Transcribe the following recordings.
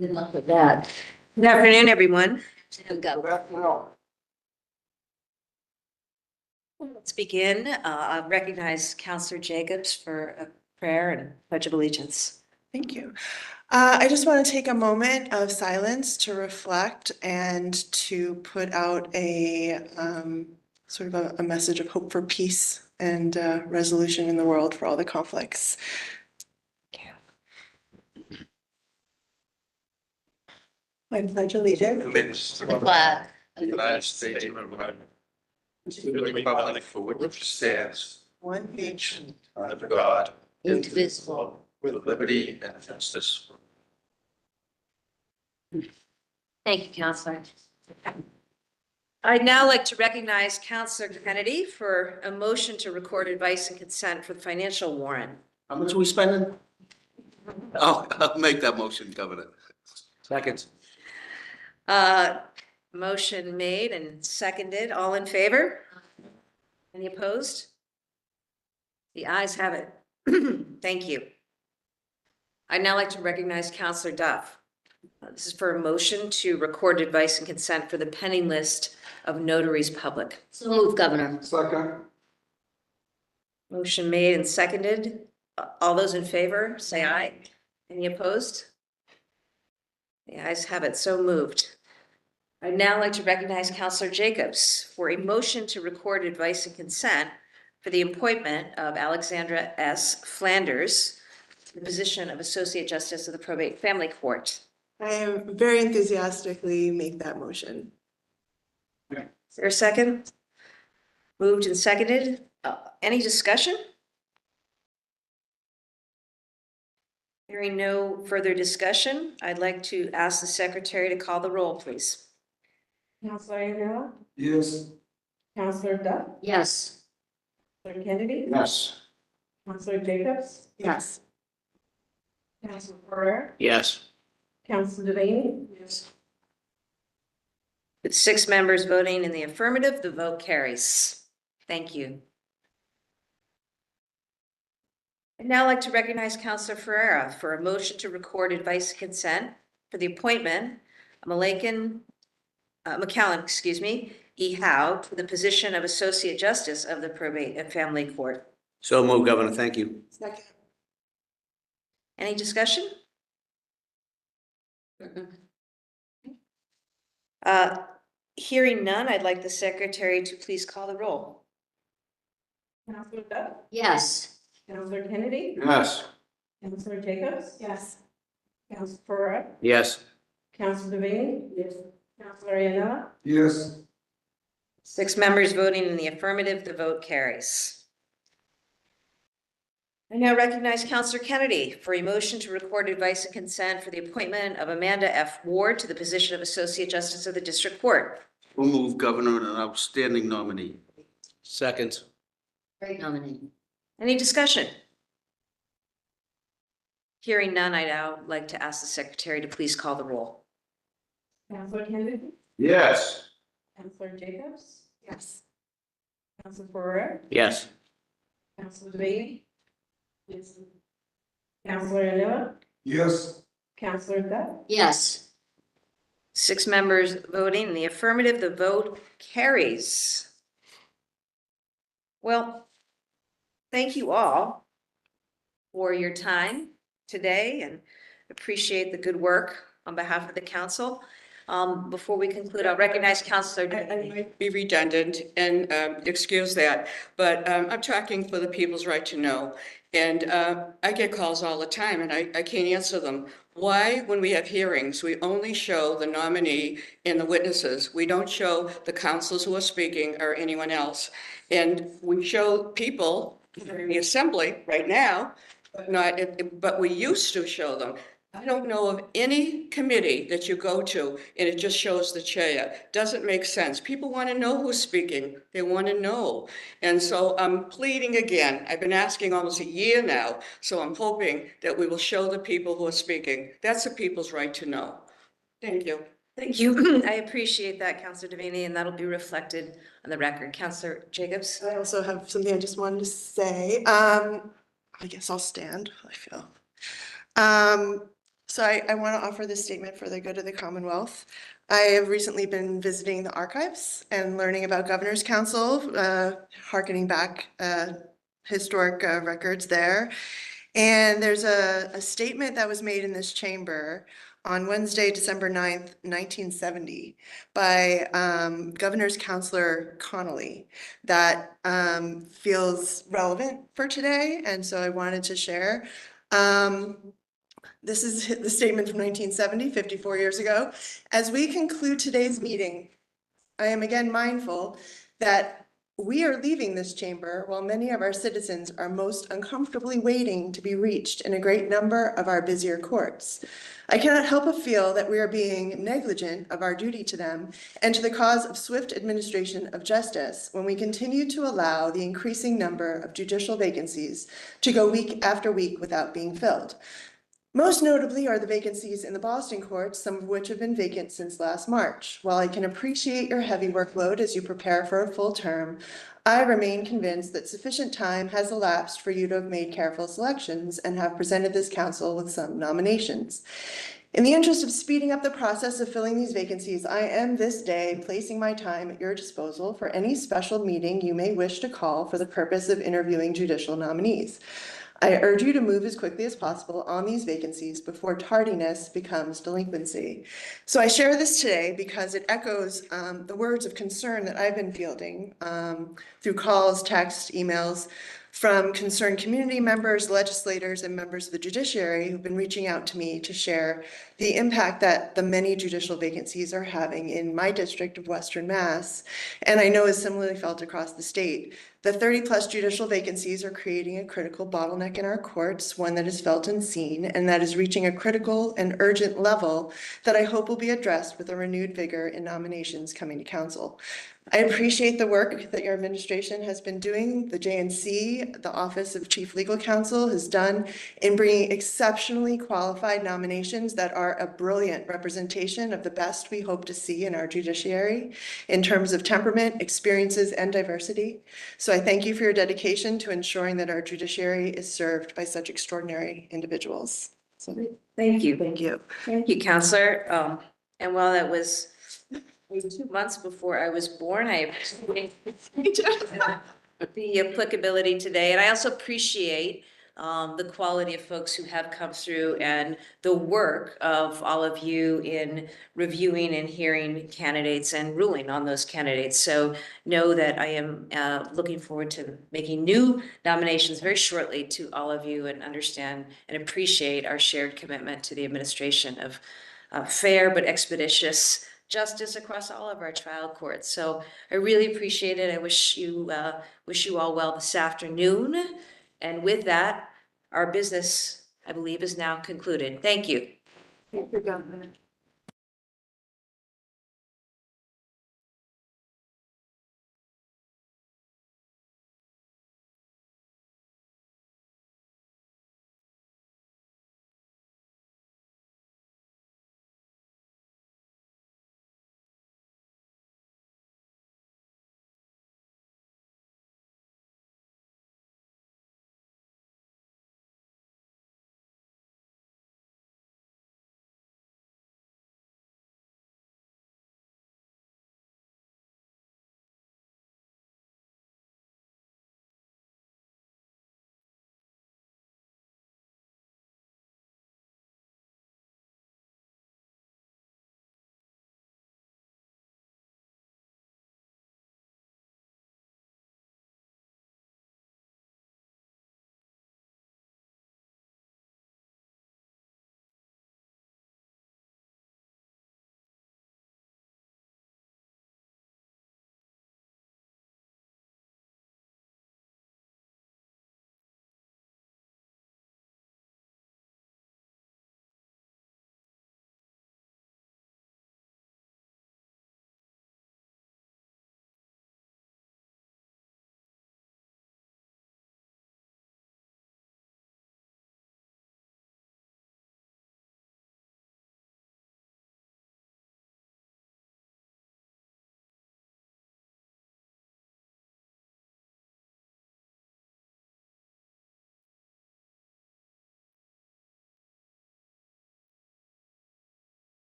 Good luck with that. Good afternoon, everyone. Let's begin. I'll recognize Councillor Jacobs for a prayer and pledge of allegiance. Thank you. I just want to take a moment of silence to reflect and to put out a sort of a message of hope for peace and resolution in the world for all the conflicts. I pledge allegiance To the flag of the United States of America, to the republic for which it stands, one nation under God, indivisible. with liberty and justice. Thank you, Councillor. I'd now like to recognize Councillor Kennedy for a motion to record advice and consent for the financial warrant. How much are we spending? I'll make that motion, Governor. Second. Motion made and seconded. All in favor? Any opposed? The ayes have it. Thank you. I'd now like to recognize Councillor Duff. This is for a motion to record advice and consent for the pending list of notaries public. So move, Governor. Second. Motion made and seconded. All those in favor, say aye. Any opposed? The ayes have it. So moved. I'd now like to recognize Councillor Jacobs for a motion to record advice and consent for the appointment of Alexandra S. Flanders to the position of Associate Justice of the Probate Family Court. I am very enthusiastically make that motion. Is there a second? Moved and seconded. Any discussion? Hearing no further discussion, I'd like to ask the secretary to call the roll, please. Councillor Ayala, Yes. Councillor Duff, Yes. Councillor Kennedy, Yes. Councillor Jacobs, Yes. Councillor Ferrer, Yes. Councillor Devaney. Yes. With 6 members voting in the affirmative, the vote carries. Thank you. I'd now like to recognize Councillor Ferreira for a motion to record advice and consent for the appointment of McCallum, E. Howe, to the position of Associate Justice of the Probate and Family Court. So move, Governor. Thank you. Second. Any discussion? Hearing none, I'd like the secretary to please call the roll. Councillor Duff, Yes. Councillor Kennedy, Yes. Councillor Jacobs, Yes. Councillor Ferrer, Yes. Councillor Devaney. Yes. Councillor Ayala, Yes. 6 members voting in the affirmative, the vote carries. I now recognize Councillor Kennedy for a motion to record advice and consent for the appointment of Amanda F. Ward to the position of Associate Justice of the District Court. We'll move, Governor, and an outstanding nominee. Second. Great nominee. Any discussion? Hearing none, I'd now like to ask the secretary to please call the roll. Councillor Kennedy, Yes. Councillor Jacobs, Yes. Councillor Ferrer, Yes. Councillor Devaney. Yes. Councillor Ayala, Yes. Councillor Duff, Yes. 6 members voting in the affirmative, the vote carries. Well, thank you all for your time today and appreciate the good work on behalf of the council. Before we conclude, I'll recognize Councillor. I might be redundant and excuse that, but I'm talking for the people's right to know. And I get calls all the time and I can't answer them. Why, when we have hearings, we only show the nominee and the witnesses? We don't show the councilors who are speaking or anyone else. And we show people in the assembly right now, but we used to show them. I don't know of any committee that you go to and it just shows the chair. Doesn't make sense. People want to know who's speaking. They want to know. And so I'm pleading again. I've been asking almost a year now. So I'm hoping that we will show the people who are speaking. That's the people's right to know. Thank you. Thank you. I appreciate that, Councillor Devaney, and that'll be reflected on the record. Councillor Jacobs? I also have something I just wanted to say. I guess I'll stand. I feel So I want to offer this statement for the good of the Commonwealth. I have recently been visiting the archives and learning about Governor's Council, hearkening back historic records there. And there's a statement that was made in this chamber on Wednesday, December 9th, 1970, by Governor's Counselor Connolly that feels relevant for today. And so I wanted to share. This is the statement from 1970, 54 years ago. As we conclude today's meeting, I am again mindful that we are leaving this chamber while many of our citizens are most uncomfortably waiting to be reached in a great number of our busier courts. I cannot help but feel that we are being negligent of our duty to them and to the cause of swift administration of justice when we continue to allow the increasing number of judicial vacancies to go week after week without being filled. Most notably are the vacancies in the Boston courts, some of which have been vacant since last March. While I can appreciate your heavy workload as you prepare for a full term, I remain convinced that sufficient time has elapsed for you to have made careful selections and have presented this council with some nominations. In the interest of speeding up the process of filling these vacancies, I am this day placing my time at your disposal for any special meeting you may wish to call for the purpose of interviewing judicial nominees. I urge you to move as quickly as possible on these vacancies before tardiness becomes delinquency. So I share this today because it echoes the words of concern that I've been fielding through calls, texts, emails from concerned community members, legislators, and members of the judiciary who've been reaching out to me to share the impact that the many judicial vacancies are having in my district of Western Mass, and I know is similarly felt across the state. The 30-plus judicial vacancies are creating a critical bottleneck in our courts, one that is felt and seen, and that is reaching a critical and urgent level that I hope will be addressed with a renewed vigor in nominations coming to council. I appreciate the work that your administration has been doing. The JNC, the Office of Chief Legal Counsel, has done in bringing exceptionally qualified nominations that are a brilliant representation of the best we hope to see in our judiciary in terms of temperament, experiences, and diversity. So I thank you for your dedication to ensuring that our judiciary is served by such extraordinary individuals. So, Thank you. thank you. Thank you, Counselor. And while that was 2 months before I was born, I appreciate the applicability today. And I also appreciate the quality of folks who have come through and the work of all of you in reviewing and hearing candidates and ruling on those candidates. So know that I am looking forward to making new nominations very shortly to all of you and understand and appreciate our shared commitment to the administration of fair but expeditious justice across all of our trial courts. So I really appreciate it. I wish you all well this afternoon. And with that, our business, I believe, is now concluded. Thank you. Thank you, Governor.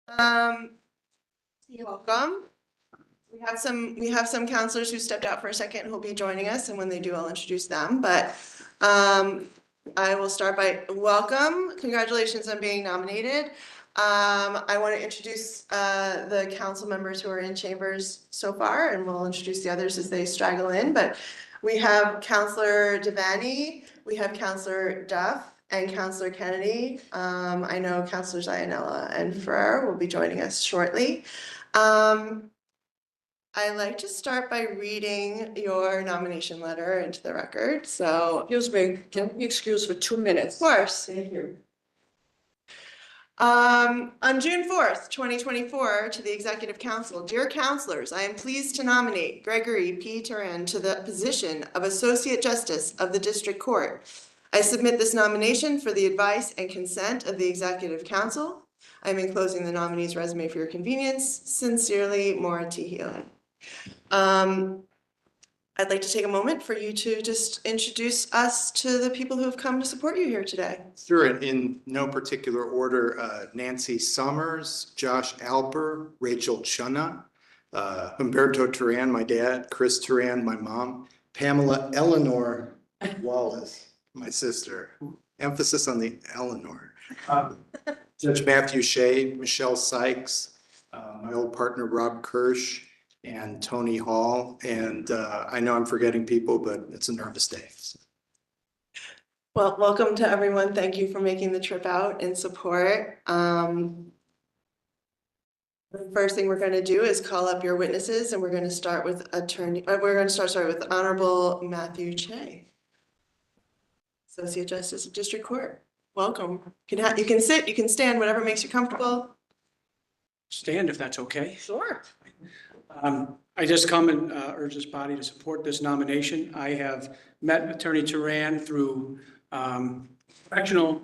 You're welcome. We have some counselors who stepped out for a second who'll be joining us, and when they do, I'll introduce them, but I will start by welcome. Congratulations on being nominated. I want to introduce the council members who are in chambers so far, and we'll introduce the others as they straggle in, but we have Councillor Devaney, we have Councillor Duff, and Councillor Kennedy. I know Councillors Ianella and Ferrer will be joining us shortly. I'd like to start by reading your nomination letter into the record, so. Excuse me, can you excuse for 2 minutes? Of course. Thank you. On June 4th, 2024, to the Executive Council, dear councilors, I am pleased to nominate Gregory P. Teran to the position of Associate Justice of the District Court. I submit this nomination for the advice and consent of the Executive Council. I am enclosing the nominee's resume for your convenience. Sincerely, Maura T. Healy. I'd like to take a moment for you to just introduce us to the people who have come to support you here today. Sure, in no particular order, Nancy Summers, Josh Alper, Rachel Chunna, Humberto Teran, my dad, Chris Teran, my mom, Pamela Eleanor Wallace, my sister. Emphasis on the Eleanor. Judge Matthew Shea, Michelle Sykes, my old partner Rob Kirsch, and Tony Hall. And I know I'm forgetting people, but it's a nervous day. Well, welcome to everyone. Thank you for making the trip out in support. The first thing we're going to do is call up your witnesses, and we're going to start with with Honorable Matthew Shea, Associate Justice of District Court. Welcome. You can sit, you can stand, whatever makes you comfortable. Stand if that's okay. Sure. I just come and urge this body to support this nomination. I have met Attorney Teran through professional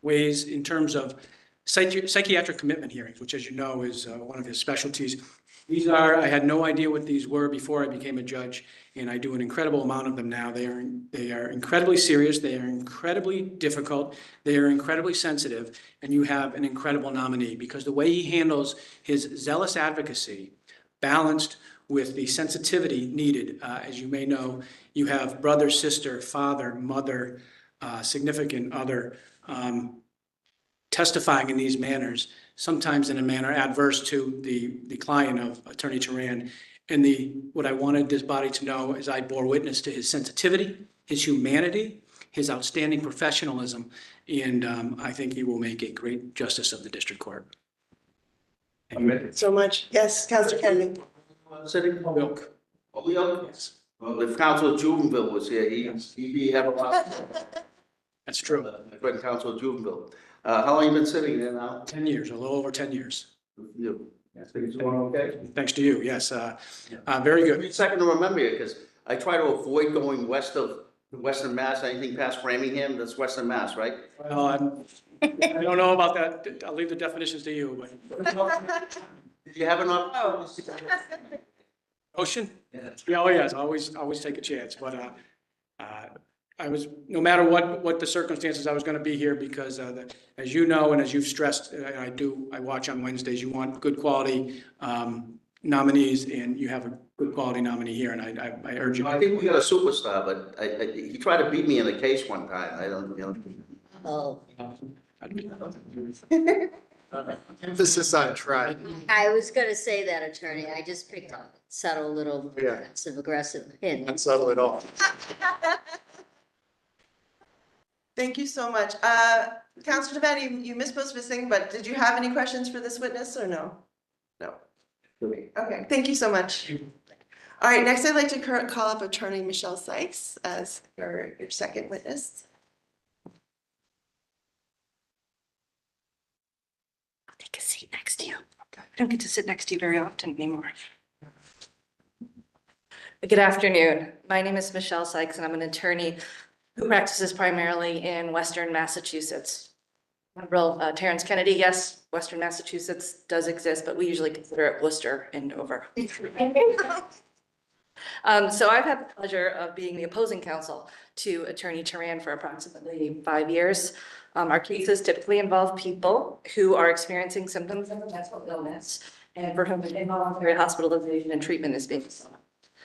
ways in terms of psychiatric commitment hearings, which, as you know, is one of his specialties. I had no idea what these were before I became a judge, and I do an incredible amount of them now. They are incredibly serious. They are incredibly difficult. They are incredibly sensitive, and you have an incredible nominee because the way he handles his zealous advocacy balanced with the sensitivity needed. As you may know, you have brother, sister, father, mother, significant other testifying in these manners, sometimes in a manner adverse to the client of Attorney Teran. And what I wanted this body to know is I bore witness to his sensitivity, his humanity, his outstanding professionalism, and I think he will make a great justice of the district court. So much. Yes, Councilor Kennedy. Sitting Wilk. Yes. Well, if Council Juvenville was here, he'd be have a lot. That's true. But Council Juvenville, how long you been sitting there now? 10 years, a little over 10 years. You. Things going okay? Thanks to you, yes. Very good. It's a second to remember you, because I try to avoid going west of Western Mass, anything past Framingham, that's Western Mass, right? Well, I don't know about that. I'll leave the definitions to you, but. Did you have an opportunity? Ocean? Yeah. Yeah, oh yes, always take a chance, but I was, no matter what the circumstances, I was going to be here because as you know, and as you've stressed, I watch on Wednesdays, you want good quality nominees, and you have a good quality nominee here, and I urge you. I think we got a superstar, but he tried to beat me in a case one time. I don't, Oh, Emphasis on try. I was gonna say that, attorney. I just picked up subtle little Yeah. passive aggressive hint. Not subtle at all. Thank you so much. Councilor Devaney, you missed most of his thing, but did you have any questions for this witness or no? No. Okay, thank you so much. All right, next I'd like to call up Attorney Michelle Sykes as your second witness. I'll take a seat next to you. I don't get to sit next to you very often anymore. Good afternoon. My name is Michelle Sykes, and I'm an attorney who practices primarily in Western Massachusetts. Terrence Kennedy, yes, Western Massachusetts does exist, but we usually consider it Worcester and Dover. So I've had the pleasure of being the opposing counsel to Attorney Teran for approximately 5 years. Our cases typically involve people who are experiencing symptoms of mental illness and for whom involuntary hospitalization and treatment is being sought.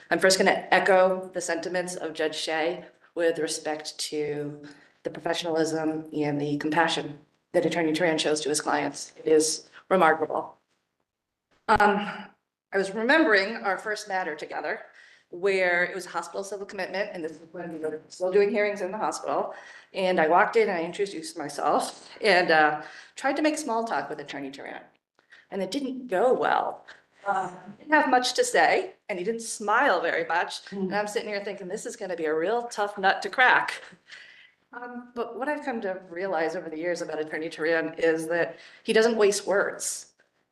I'm first going to echo the sentiments of Judge Shea with respect to the professionalism and the compassion that Attorney Teran shows to his clients. It is remarkable. I was remembering our first matter together, where it was a hospital civil commitment, and this is when we were still doing hearings in the hospital. And I walked in and I introduced myself and tried to make small talk with Attorney Teran. And it didn't go well. Didn't have much to say, and he didn't smile very much. And I'm sitting here thinking, this is going to be a real tough nut to crack. But what I've come to realize over the years about Attorney Teran is that he doesn't waste words.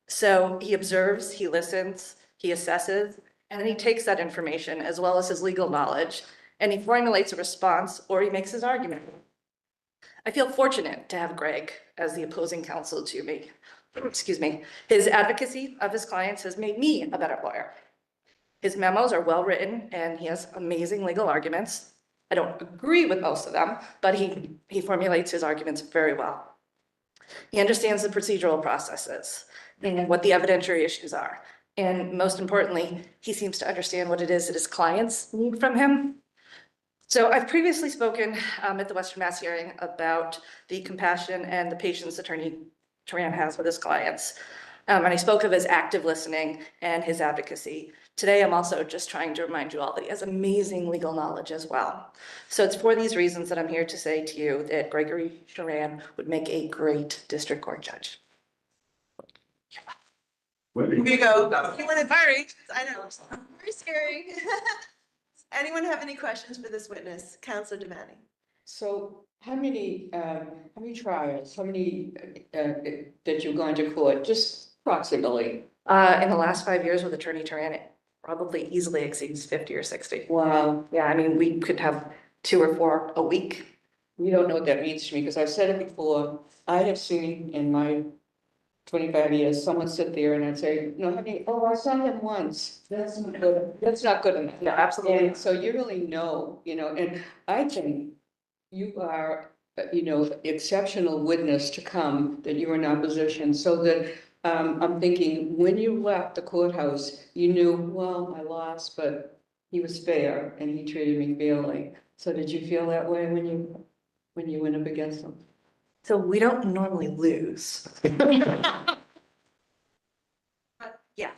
So he observes, he listens, he assesses, and then he takes that information as well as his legal knowledge, and he formulates a response or he makes his argument. I feel fortunate to have Greg as the opposing counsel to me. Excuse me. His advocacy of his clients has made me a better lawyer. His memos are well written and he has amazing legal arguments. I don't agree with most of them, but he formulates his arguments very well. He understands the procedural processes and what the evidentiary issues are. And most importantly, he seems to understand what it is that his clients need from him. So I've previously spoken at the Western Mass hearing about the compassion and the patience Attorney Teran has with his clients. And I spoke of his active listening and his advocacy. Today, I'm also just trying to remind you all that he has amazing legal knowledge as well. So it's for these reasons that I'm here to say to you that Gregory Teran would make a great district court judge. Here you go. You want to hurry? I know. Very scary. Anyone have any questions for this witness? Counselor Devani. So how many trials, how many that you've gone to court, just approximately? In the last 5 years with Attorney Teran, it probably easily exceeds 50 or 60. Wow. Yeah, I mean, we could have 2 or 4 a week. You don't know what that means to me, because I've said it before. I have seen in my 25 years, someone sit there and I'd say, no, honey, oh, I saw him once. That's not good. That's not good enough. No, absolutely. And so you really know, and I think you are, exceptional witness to come, that you were in opposition, so that I'm thinking, when you left the courthouse, you knew, well, I lost, but he was fair and he treated me fairly. So did you feel that way when you went up against him? So we don't normally lose. Yeah.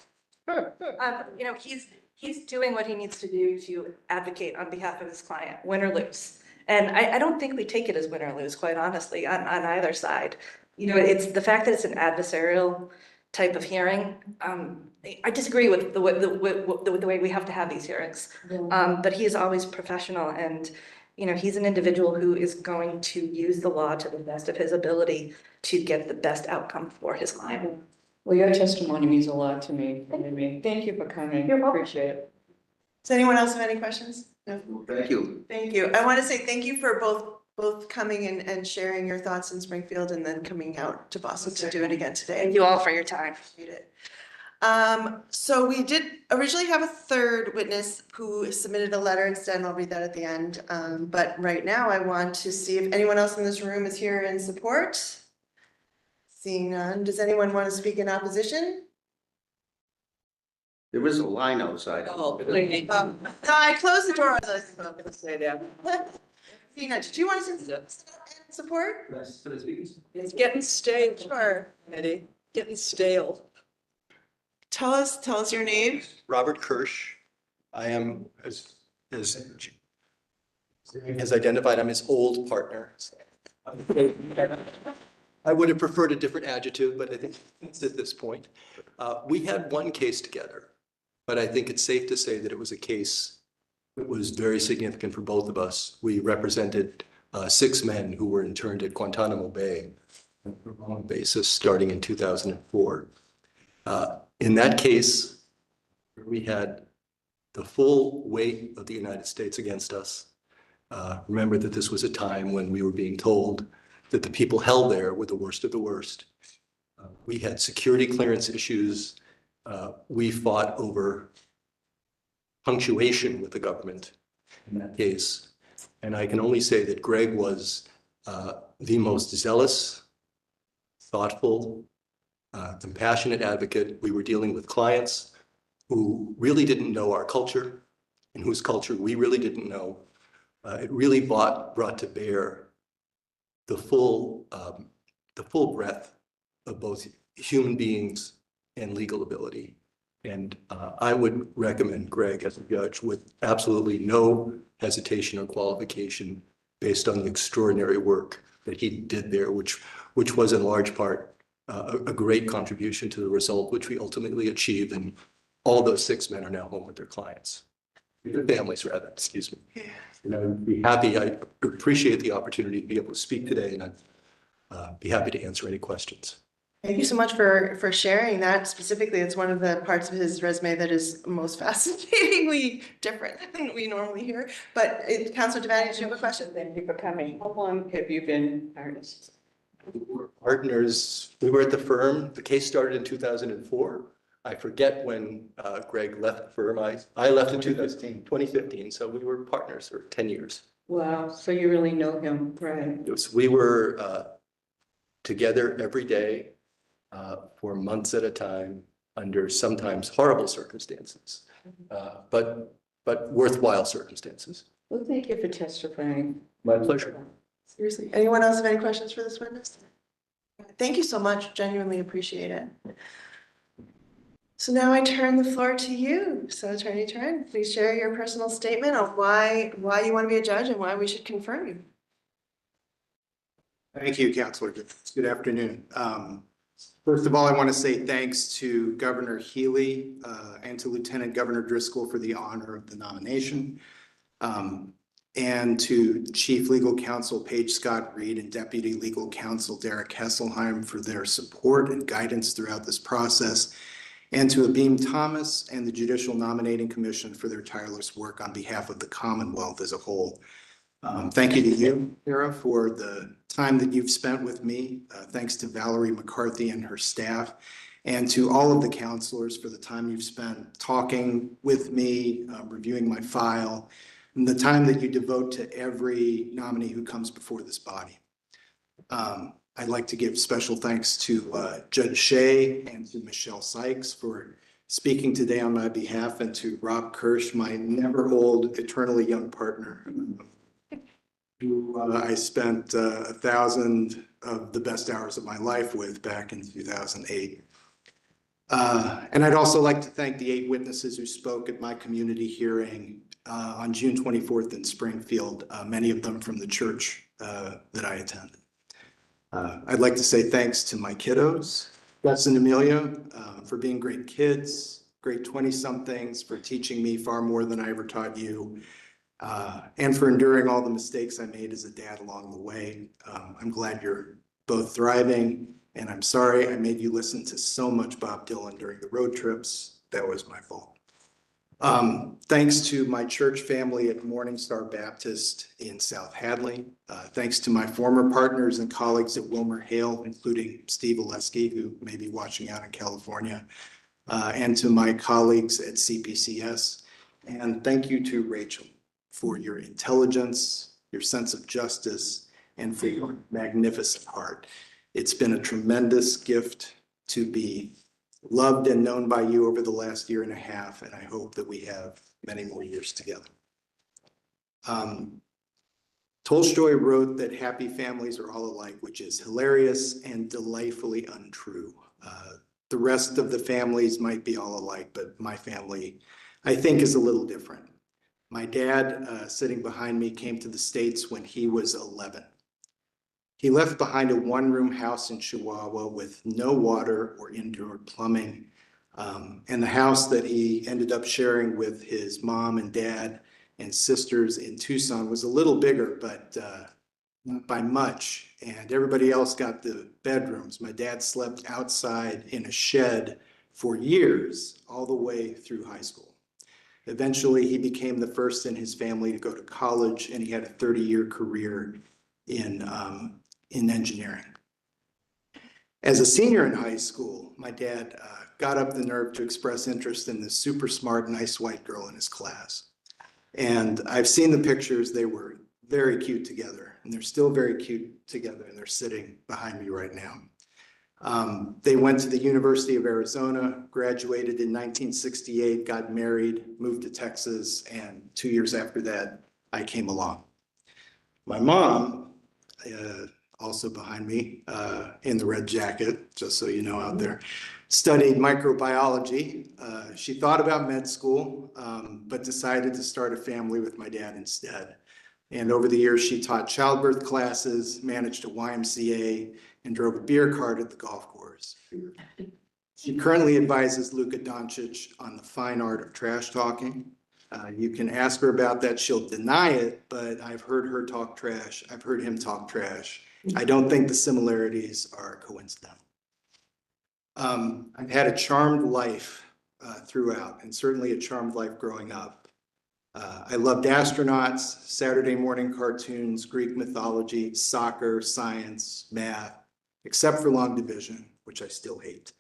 He's doing what he needs to do to advocate on behalf of his client, win or lose. And I don't think we take it as win or lose, quite honestly, on either side. It's the fact that it's an adversarial type of hearing. I disagree with the way we have to have these hearings. But he is always professional, and he's an individual who is going to use the law to the best of his ability to get the best outcome for his client. Well, your testimony means a lot to me. Thank you for coming. You're welcome. Appreciate it. Does anyone else have any questions? No. Thank you. Thank you. I want to say thank you for both coming and sharing your thoughts in Springfield and then coming out to Boston to do it again today. Thank you all for your time. Appreciate it. So we did originally have a third witness who submitted a letter instead, and I'll read that at the end. But right now I want to see if anyone else in this room is here in support. Seeing none, does anyone want to speak in opposition? There is a line outside. Oh, please. No, I closed the door as I spoke. Let's say that. Seeing none, did you want to say support? It's getting stale. Sure. Eddie, getting stale. Tell us your name. Robert Kirsch. I am, as identified, I'm his old partner. I would have preferred a different adjective, but I think it's at this point. We had one case together, but I think it's safe to say that it was a case that was very significant for both of us. We represented 6 men who were interned at Guantanamo Bay on a prolonged basis starting in 2004. In that case, we had the full weight of the United States against us. Remember that this was a time when we were being told that the people held there were the worst of the worst. We had security clearance issues. We fought over punctuation with the government in that case. And I can only say that Greg was the most zealous, thoughtful, compassionate advocate. We were dealing with clients who really didn't know our culture and whose culture we really didn't know. It really brought to bear the full breadth of both human beings and legal ability. And I would recommend Greg as a judge with absolutely no hesitation or qualification based on the extraordinary work that he did there, which was in large part a great contribution to the result which we ultimately achieved. And all those 6 men are now home with their clients, their families rather, excuse me. And I would be happy, I appreciate the opportunity to be able to speak today, and I'd be happy to answer any questions. Thank you so much for sharing that specifically. It's one of the parts of his resume that is most fascinatingly different than we normally hear. But Councilor Devaney, did you have a question? Thank you for coming. How long have you been partners? We were partners. We were at the firm. The case started in 2004. I forget when Greg left the firm. I left in 2015. So we were partners for 10 years. Wow, so you really know him, right? We were together every day for months at a time under sometimes horrible circumstances, but worthwhile circumstances. Well, thank you for testifying. My pleasure. Seriously. Anyone else have any questions for this witness? Thank you so much. Genuinely appreciate it. So now I turn the floor to you. So Attorney Teran, please share your personal statement on why you want to be a judge and why we should confirm you. Thank you, Councilor. Good afternoon. First of all, I want to say thanks to Governor Healy and to Lieutenant Governor Driscoll for the honor of the nomination, and to Chief Legal Counsel Paige Scott Reed and Deputy Legal Counsel Derek Hesselheim for their support and guidance throughout this process, and to Abim Thomas and the Judicial Nominating Commission for their tireless work on behalf of the Commonwealth as a whole. Thank you to you, Tara, for the time that you've spent with me. Thanks to Valerie McCarthy and her staff, and to all of the counselors for the time you've spent talking with me, reviewing my file, and the time that you devote to every nominee who comes before this body. I'd like to give special thanks to Judge Shea and to Michelle Sykes for speaking today on my behalf, and to Rob Kirsch, my never old, eternally young partner, who I spent 1,000 of the best hours of my life with back in 2008. And I'd also like to thank the 8 witnesses who spoke at my community hearing on June 24th in Springfield, many of them from the church that I attended. I'd like to say thanks to my kiddos, Gus and Amelia, for being great kids, great 20-somethings, for teaching me far more than I ever taught you, and for enduring all the mistakes I made as a dad along the way. I'm glad you're both thriving, and I'm sorry I made you listen to so much Bob Dylan during the road trips. That was my fault. Thanks to my church family at Morning Star Baptist in South Hadley. Thanks to my former partners and colleagues at Wilmer Hale, including Steve Oleski, who may be watching out in California, and to my colleagues at CPCS. And thank you to Rachel for your intelligence, your sense of justice, and for your magnificent heart. It's been a tremendous gift to be loved and known by you over the last 1.5 years, and I hope that we have many more years together. Tolstoy wrote that happy families are all alike, which is hilarious and delightfully untrue. The rest of the families might be all alike, but my family, I think, is a little different. My dad, sitting behind me, came to the States when he was 11. He left behind a 1-room house in Chihuahua with no water or indoor plumbing. And the house that he ended up sharing with his mom and dad and sisters in Tucson was a little bigger, but not by much. And everybody else got the bedrooms. My dad slept outside in a shed for years, all the way through high school. Eventually, he became the first in his family to go to college, and he had a 30-year career in engineering. As a senior in high school, my dad got up the nerve to express interest in this super smart, nice white girl in his class. And I've seen the pictures. They were very cute together, and they're still very cute together, and they're sitting behind me right now. They went to the University of Arizona, graduated in 1968, got married, moved to Texas, and 2 years after that, I came along. My mom, also behind me in the red jacket, just so you know out there, studied microbiology. She thought about med school, but decided to start a family with my dad instead. And over the years, she taught childbirth classes, managed a YMCA, and drove a beer cart at the golf course. She currently advises Luka Doncic on the fine art of trash talking. You can ask her about that. She'll deny it, but I've heard her talk trash. I've heard him talk trash. I don't think the similarities are coincidental. I've had a charmed life throughout, and certainly a charmed life growing up. I loved astronauts, Saturday morning cartoons, Greek mythology, soccer, science, math, except for long division, which I still hate.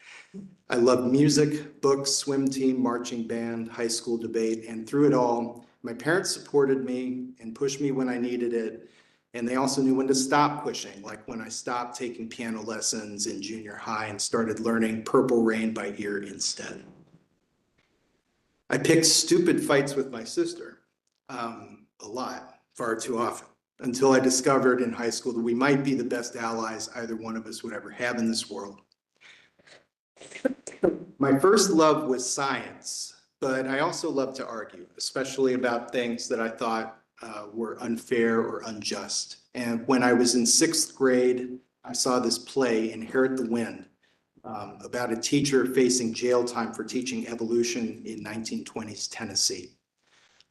I loved music, books, swim team, marching band, high school debate, and through it all, my parents supported me and pushed me when I needed it. And they also knew when to stop pushing, like when I stopped taking piano lessons in junior high and started learning Purple Rain by ear instead. I picked stupid fights with my sister a lot, far too often, until I discovered in high school that we might be the best allies either one of us would ever have in this world. My first love was science, but I also loved to argue, especially about things that I thought were unfair or unjust. And when I was in sixth grade, I saw this play, Inherit the Wind, about a teacher facing jail time for teaching evolution in 1920s Tennessee.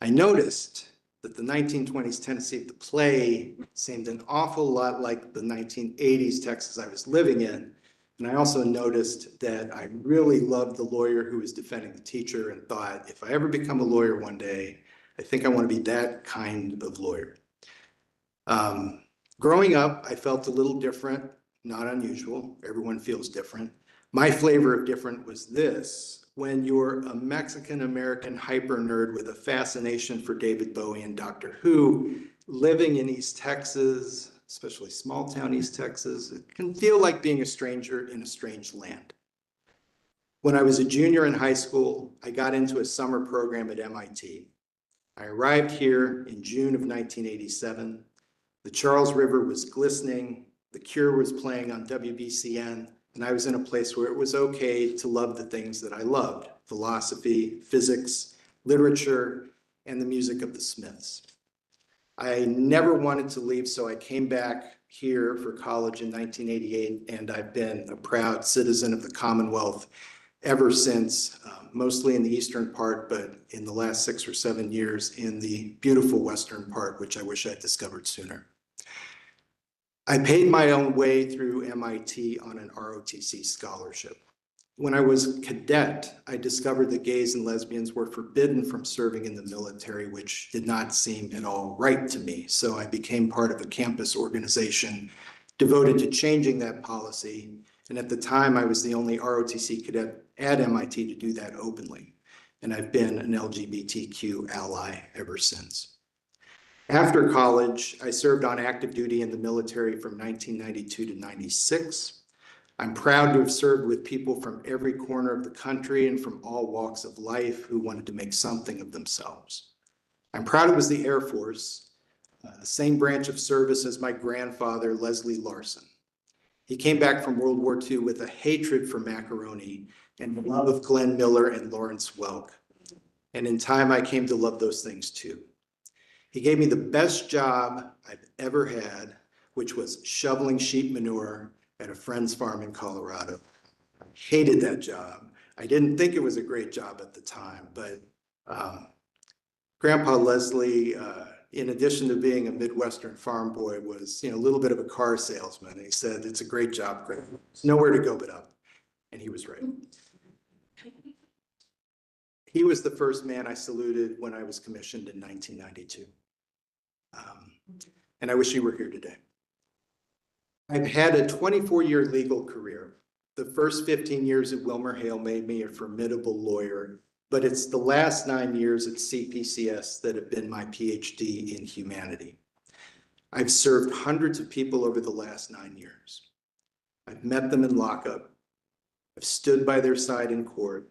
I noticed that the 1920s Tennessee of the play seemed an awful lot like the 1980s Texas I was living in. And I also noticed that I really loved the lawyer who was defending the teacher and thought, if I ever become a lawyer one day, I think I want to be that kind of lawyer. Growing up, I felt a little different, not unusual. Everyone feels different. My flavor of different was this: when you're a Mexican-American hyper nerd with a fascination for David Bowie and Doctor Who, living in East Texas, especially small town East Texas, it can feel like being a stranger in a strange land. When I was a junior in high school, I got into a summer program at MIT. I arrived here in June of 1987. The Charles River was glistening, The Cure was playing on WBCN, and I was in a place where it was okay to love the things that I loved: philosophy, physics, literature, and the music of the Smiths. I never wanted to leave, so I came back here for college in 1988, and I've been a proud citizen of the Commonwealth ever since, mostly in the eastern part, but in the last 6 or 7 years in the beautiful western part, which I wish I'd discovered sooner. I paid my own way through MIT on an ROTC scholarship. When I was a cadet, I discovered that gays and lesbians were forbidden from serving in the military, which did not seem at all right to me. So I became part of a campus organization devoted to changing that policy. And at the time, I was the only ROTC cadet at MIT to do that openly. And I've been an LGBTQ ally ever since. After college, I served on active duty in the military from 1992 to 96. I'm proud to have served with people from every corner of the country and from all walks of life who wanted to make something of themselves. I'm proud it was the Air Force, the same branch of service as my grandfather, Leslie Larson. He came back from World War II with a hatred for macaroni and the love of Glenn Miller and Lawrence Welk. And in time, I came to love those things too. He gave me the best job I've ever had, which was shoveling sheep manure at a friend's farm in Colorado. I hated that job. I didn't think it was a great job at the time, but Grandpa Leslie, in addition to being a Midwestern farm boy, was a little bit of a car salesman. He said, "It's a great job, Greg. There's nowhere to go but up." And he was right. He was the first man I saluted when I was commissioned in 1992. And I wish he were here today. I've had a 24-year legal career. The first 15 years at WilmerHale made me a formidable lawyer, but it's the last 9 years at CPCS that have been my PhD in humanity. I've served hundreds of people over the last 9 years. I've met them in lockup. I've stood by their side in court.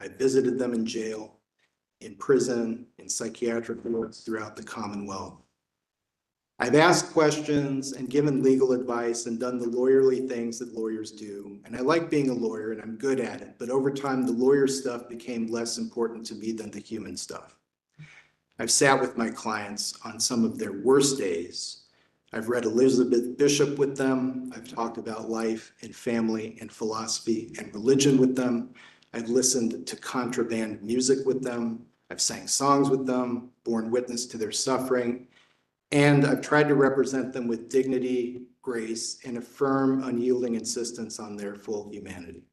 I've visited them in jail, in prison, in psychiatric wards throughout the Commonwealth. I've asked questions and given legal advice and done the lawyerly things that lawyers do. And I like being a lawyer and I'm good at it, but over time, the lawyer stuff became less important to me than the human stuff. I've sat with my clients on some of their worst days. I've read Elizabeth Bishop with them. I've talked about life and family and philosophy and religion with them. I've listened to contraband music with them. I've sang songs with them, borne witness to their suffering. And I've tried to represent them with dignity, grace, and a firm, unyielding insistence on their full humanity.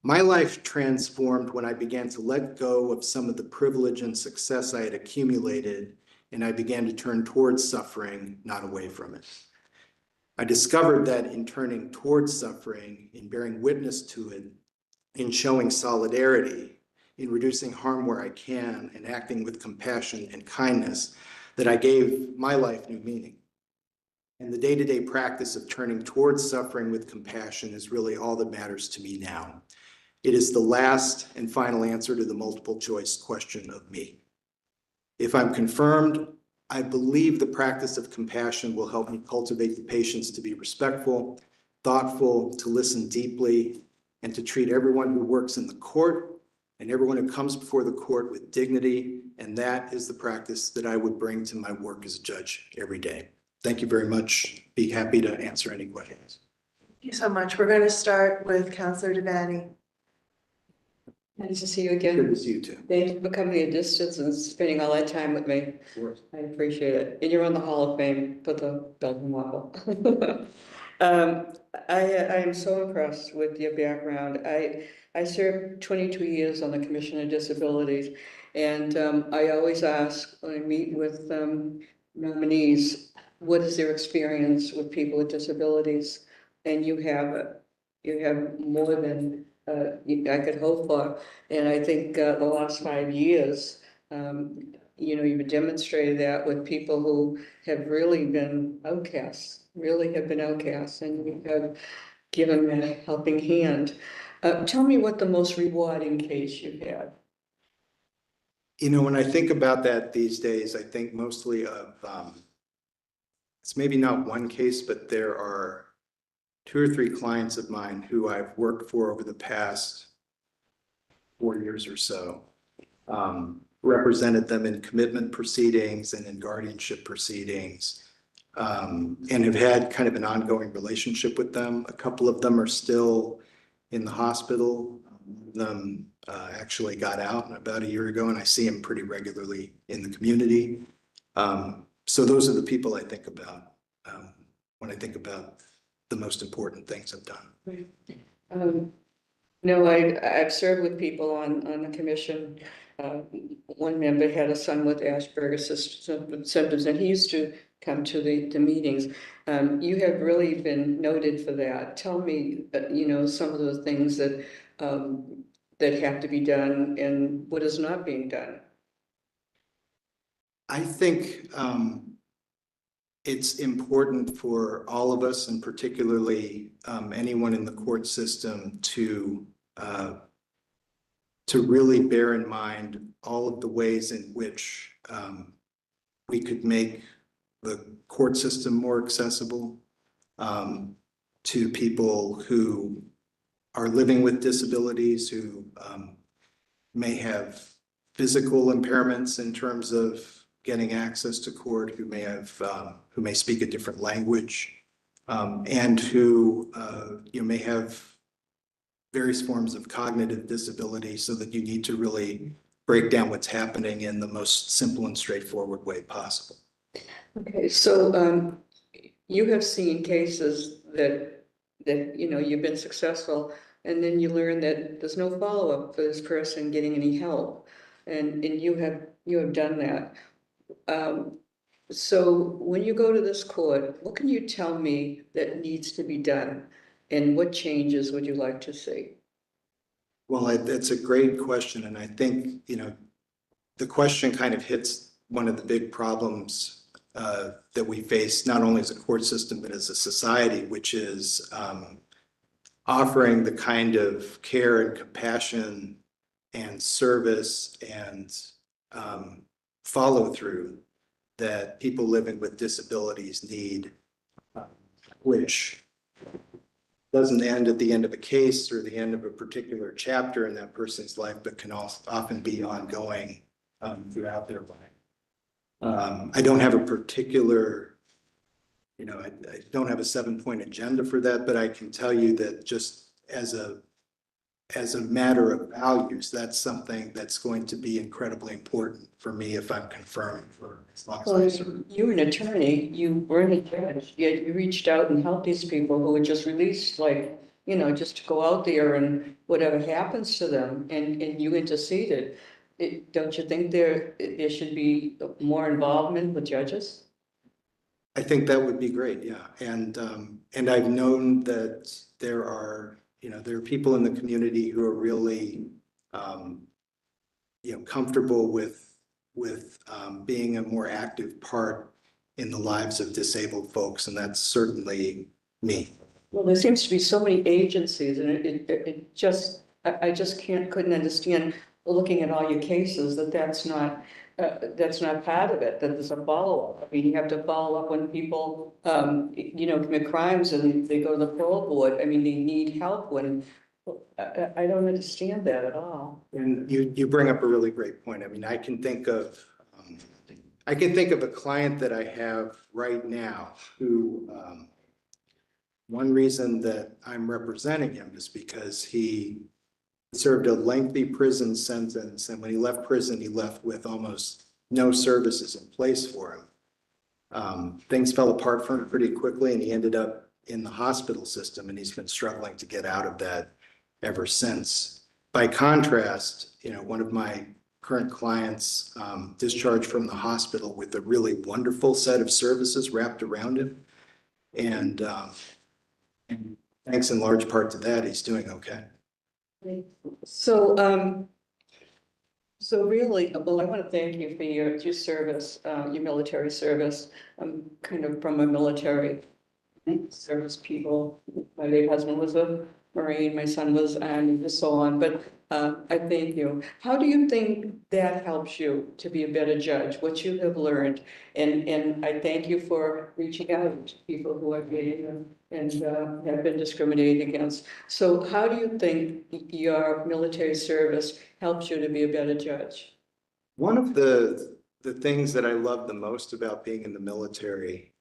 My life transformed when I began to let go of some of the privilege and success I had accumulated, and I began to turn towards suffering, not away from it. I discovered that in turning towards suffering, in bearing witness to it, in showing solidarity, in reducing harm where I can, and acting with compassion and kindness, that I gave my life new meaning. And the day-to-day practice of turning towards suffering with compassion is really all that matters to me now. It is the last and final answer to the multiple choice question of me. If I'm confirmed, I believe the practice of compassion will help me cultivate the patience to be respectful, thoughtful, to listen deeply, and to treat everyone who works in the court and everyone who comes before the court with dignity. And that is the practice that I would bring to my work as a judge every day. Thank you very much. Be happy to answer any questions. Thank you so much. We're going to start with Counselor Devaney. Nice to see you Good again. to see you too. Thank you for coming a distance and spending all that time with me. I appreciate it. And you're on the Hall of Fame for the Belgian waffle. I am so impressed with your background. I served 22 years on the Commission on Disabilities, and I always ask when I meet with nominees, what is their experience with people with disabilities? And you have more than I could hope for. And I think the last 5 years, you've demonstrated that with people who have really been outcasts, and you have given them a helping hand. Tell me what the most rewarding case you've had. When I think about that these days, I think mostly of, it's maybe not one case, but there are 2 or 3 clients of mine who I've worked for over the past 4 years or so, represented them in commitment proceedings and in guardianship proceedings, and have had kind of an ongoing relationship with them. A couple of them are still in the hospital. One of them actually got out about a year ago, and I see him pretty regularly in the community. So those are the people I think about when I think about the most important things I've done. No, I've served with people on the commission. One member had a son with Asperger's symptoms, and he used to come to the meetings. You have really been noted for that. Tell me, some of those things that have to be done and what is not being done. I think it's important for all of us, and particularly anyone in the court system, to really bear in mind all of the ways in which we could make the court system more accessible to people who are living with disabilities, who may have physical impairments in terms of getting access to court, who may speak a different language, and who may have various forms of cognitive disability, so that you need to really break down what's happening in the most simple and straightforward way possible. Okay, so you have seen cases that you've been successful, and then you learn that there's no follow-up for this person getting any help, and you have done that. So when you go to this court, what can you tell me that needs to be done, and what changes would you like to see? Well, that's a great question, and I think the question kind of hits one of the big problems that we face not only as a court system, but as a society, which is offering the kind of care and compassion and service and follow through that people living with disabilities need, which doesn't end at the end of a case or the end of a particular chapter in that person's life, but can also often be ongoing throughout their life. I don't have a particular, I don't have a 7-point agenda for that, but I can tell you that just as a matter of values, that's something that's going to be incredibly important for me if I'm confirmed for as long as I serve. You're an attorney, you weren't a judge, yet you reached out and helped these people who were just released, like, just to go out there and whatever happens to them, and you interceded. Don't you think there should be more involvement with judges? I think that would be great, yeah. And I've known that there are people in the community who are really, comfortable with being a more active part in the lives of disabled folks, and that's certainly me. Well, there seems to be so many agencies, and it just, I just couldn't understand, looking at all your cases, that's not part of it, that there's a follow-up. I mean, you have to follow up when people, commit crimes and they go to the parole board. I mean, they need help when, I don't understand that at all. And you bring up a really great point. I mean, I can think of a client that I have right now who, one reason that I'm representing him is because he served a lengthy prison sentence, and when he left prison, he left with almost no services in place for him. Things fell apart for him pretty quickly, and he ended up in the hospital system, and he's been struggling to get out of that ever since. By contrast, one of my current clients discharged from the hospital with a really wonderful set of services wrapped around him, and thanks in large part to that, he's doing okay. So, really, well, I want to thank you for your service, your military service. I'm kind of from a military service people. My late husband was a Marine, my son was, and so on, but I thank you. How do you think that helps you to be a better judge, what you have learned? And I thank you for reaching out to people who are gay and have been discriminated against. So how do you think your military service helps you to be a better judge? One of the things that I loved the most about being in the military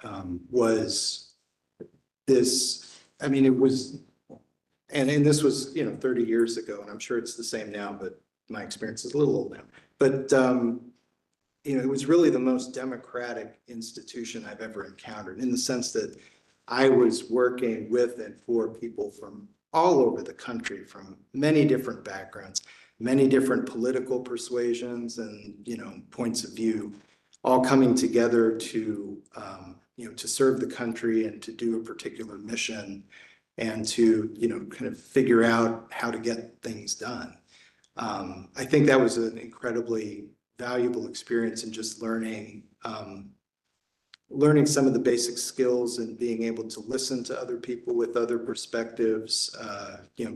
was this, I mean, it was, and this was, 30 years ago, and I'm sure it's the same now, but my experience is a little old now. But, it was really the most democratic institution I've ever encountered, in the sense that I was working with and for people from all over the country, from many different backgrounds, many different political persuasions and, points of view, all coming together to, to serve the country and to do a particular mission and to, kind of figure out how to get things done. I think that was an incredibly valuable experience in just learning some of the basic skills and being able to listen to other people with other perspectives,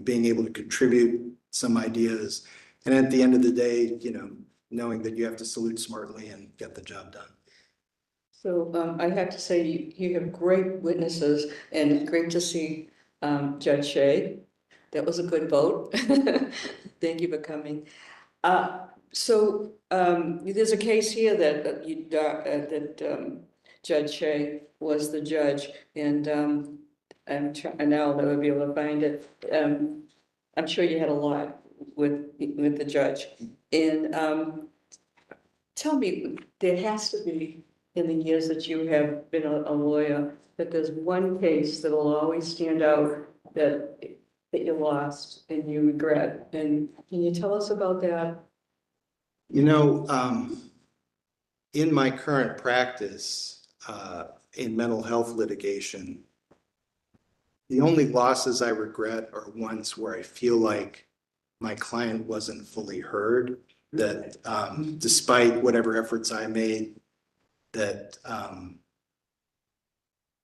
being able to contribute some ideas. And at the end of the day, knowing that you have to salute smartly and get the job done. So I have to say, you have great witnesses, and great to see Judge Shea. That was a good vote. Thank you for coming. So there's a case here that Judge Shea was the judge, and I'm trying now that I'll be able to find it. I'm sure you had a lot with the judge. And tell me, there has to be, in the years that you have been a lawyer, that there's one case that will always stand out that you lost and you regret. And can you tell us about that? In my current practice in mental health litigation, the only losses I regret are ones where I feel like my client wasn't fully heard, that despite whatever efforts I made that,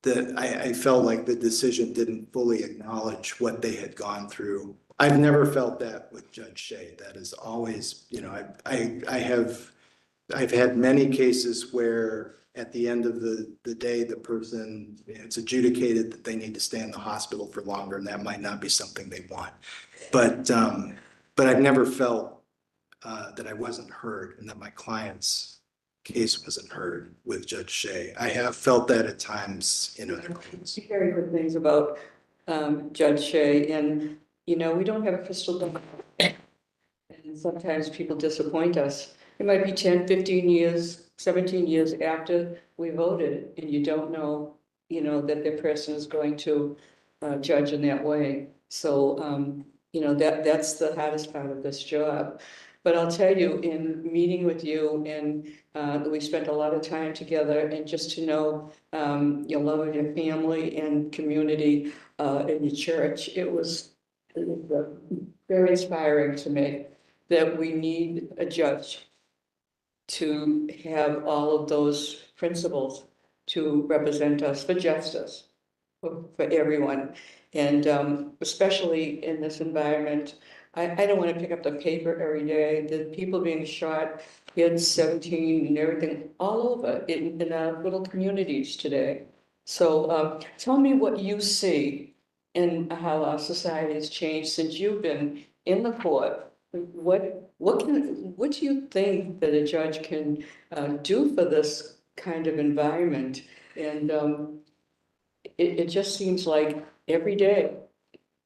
that I felt like the decision didn't fully acknowledge what they had gone through. I've never felt that with Judge Shea. That is always, you know, I've had many cases where at the end of the day, the person, it's adjudicated that they need to stay in the hospital for longer, and that might not be something they want. But I've never felt that I wasn't heard and that my client's case wasn't heard with Judge Shea. I have felt that at times in other cases. Very good things about Judge Shea, and, you know, we don't have a crystal ball. And sometimes people disappoint us. It might be 10, 15 years, 17 years after we voted, and you don't know, you know, that the person is going to judge in that way. So, you know, that's the hardest part of this job. But I'll tell you, in meeting with you, and we spent a lot of time together, and just to know your love of your family and community in your church, it was very inspiring to me that we need a judge to have all of those principles to represent us for justice, for everyone. And especially in this environment, I don't want to pick up the paper every day, the people being shot, kids 17 and everything, all over in our little communities today. So tell me what you see and how our society has changed since you've been in the court. What do you think that a judge can do for this kind of environment? And it just seems like every day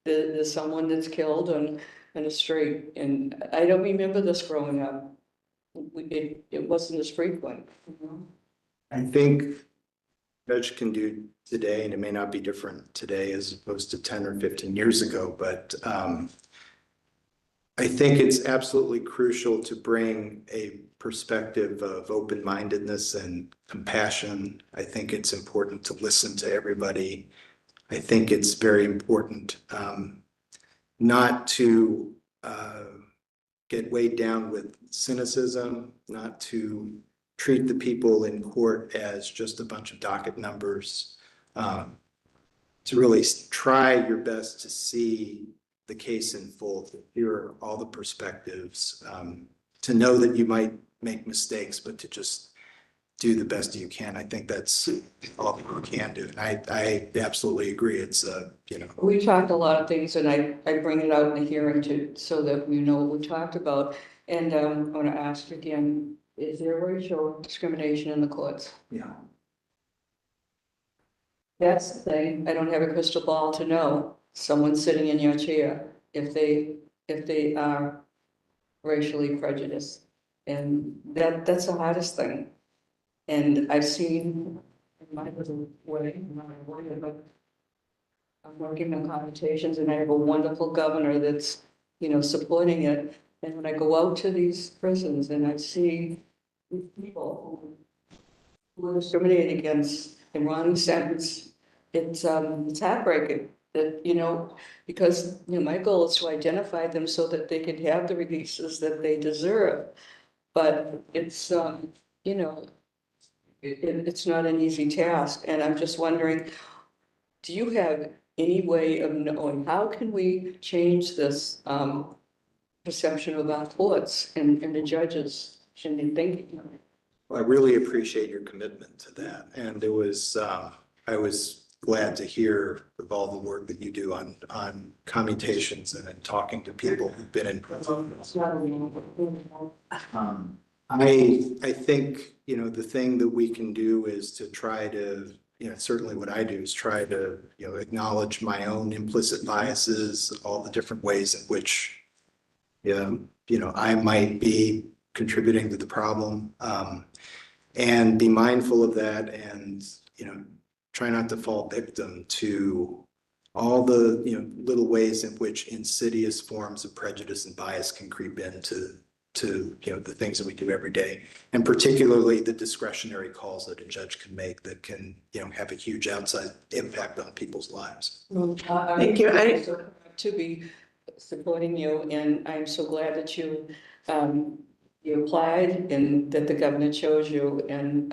there's someone that's killed on the street, and I don't remember this growing up. It wasn't as frequent. I think judge can do today, and it may not be different today as opposed to 10 or 15 years ago, but I think it's absolutely crucial to bring a perspective of open-mindedness and compassion. I think it's important to listen to everybody. I think it's very important not to get weighed down with cynicism, not to treat the people in court as just a bunch of docket numbers, to really try your best to see the case in full, to hear all the perspectives, to know that you might make mistakes, but to just do the best you can. I think that's all that you can do. And I absolutely agree. It's, you know. We talked a lot of things, and I bring it out in the hearing too, so that we know what we talked about. And I want to ask you again, is there racial discrimination in the courts? Yeah. That's the thing. I don't have a crystal ball to know someone sitting in your chair if they are racially prejudiced. And that's the hardest thing. And I've seen in my little way, not a way, but I'm working on consultations, and I have a wonderful governor that's, you know, supporting it. And when I go out to these prisons and I see these people who are discriminated against and wrongly sentenced, it's heartbreaking that, you know, because, you know, my goal is to identify them so that they can have the releases that they deserve. But it's, you know, it's not an easy task. And I'm just wondering, do you have any way of knowing, how can we change this perception of our courts and the judges should be thinking? Well, I really appreciate your commitment to that. And it was, I was glad to hear of all the work that you do on commutations and in talking to people who've been in prison. I think, you know, the thing that we can do is to try to, you know, certainly what I do is try to, you know, acknowledge my own implicit biases, all the different ways in which, you know, I might be contributing to the problem, and be mindful of that, and, you know, try not to fall victim to all the, you know, little ways in which insidious forms of prejudice and bias can creep into you know, the things that we do every day, and particularly the discretionary calls that a judge can make that can, you know, have a huge outside impact on people's lives. Thank you. To be supporting you, and I'm so glad that you applied and that the governor chose you, and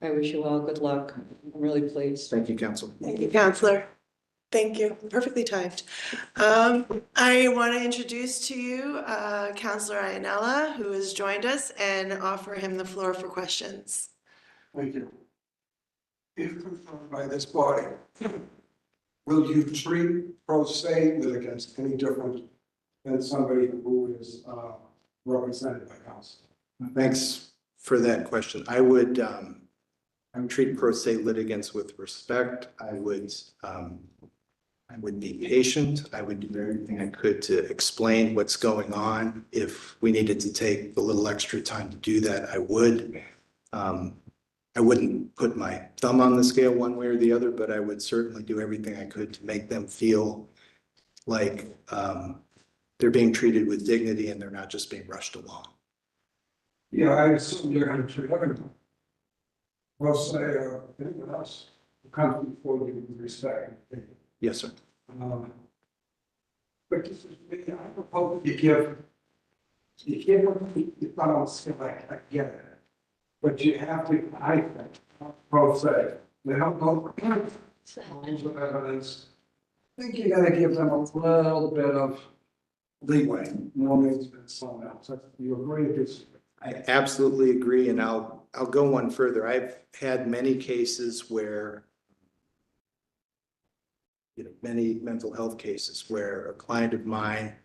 I wish you all good luck. I'm really pleased. Thank you, counsel. Thank you, Counselor. Thank you. Perfectly timed. I want to introduce to you Counselor Ianella, who has joined us, and offer him the floor for questions. Thank you. If confirmed by this body, will you treat pro se litigants any different than somebody who is represented by counsel? Thanks for that question. I would treat pro se litigants with respect. I would be patient. I would do everything I could to explain what's going on. If we needed to take a little extra time to do that, I would. I wouldn't put my thumb on the scale one way or the other, but I would certainly do everything I could to make them feel like they're being treated with dignity and they're not just being rushed along. Yeah, I assume you're going to treat everyone. Pro se or anyone else who comes before you with respect. Yes, sir. But this is me, I propose you give it's not on scale, I get it. But you have to, I think, pro se, they don't know rules of evidence. I think you gotta give them a little bit of leeway, more maybe than someone else. You agree with this? I absolutely agree, and I'll go one further. I've had many cases where, many mental health cases where a client of mine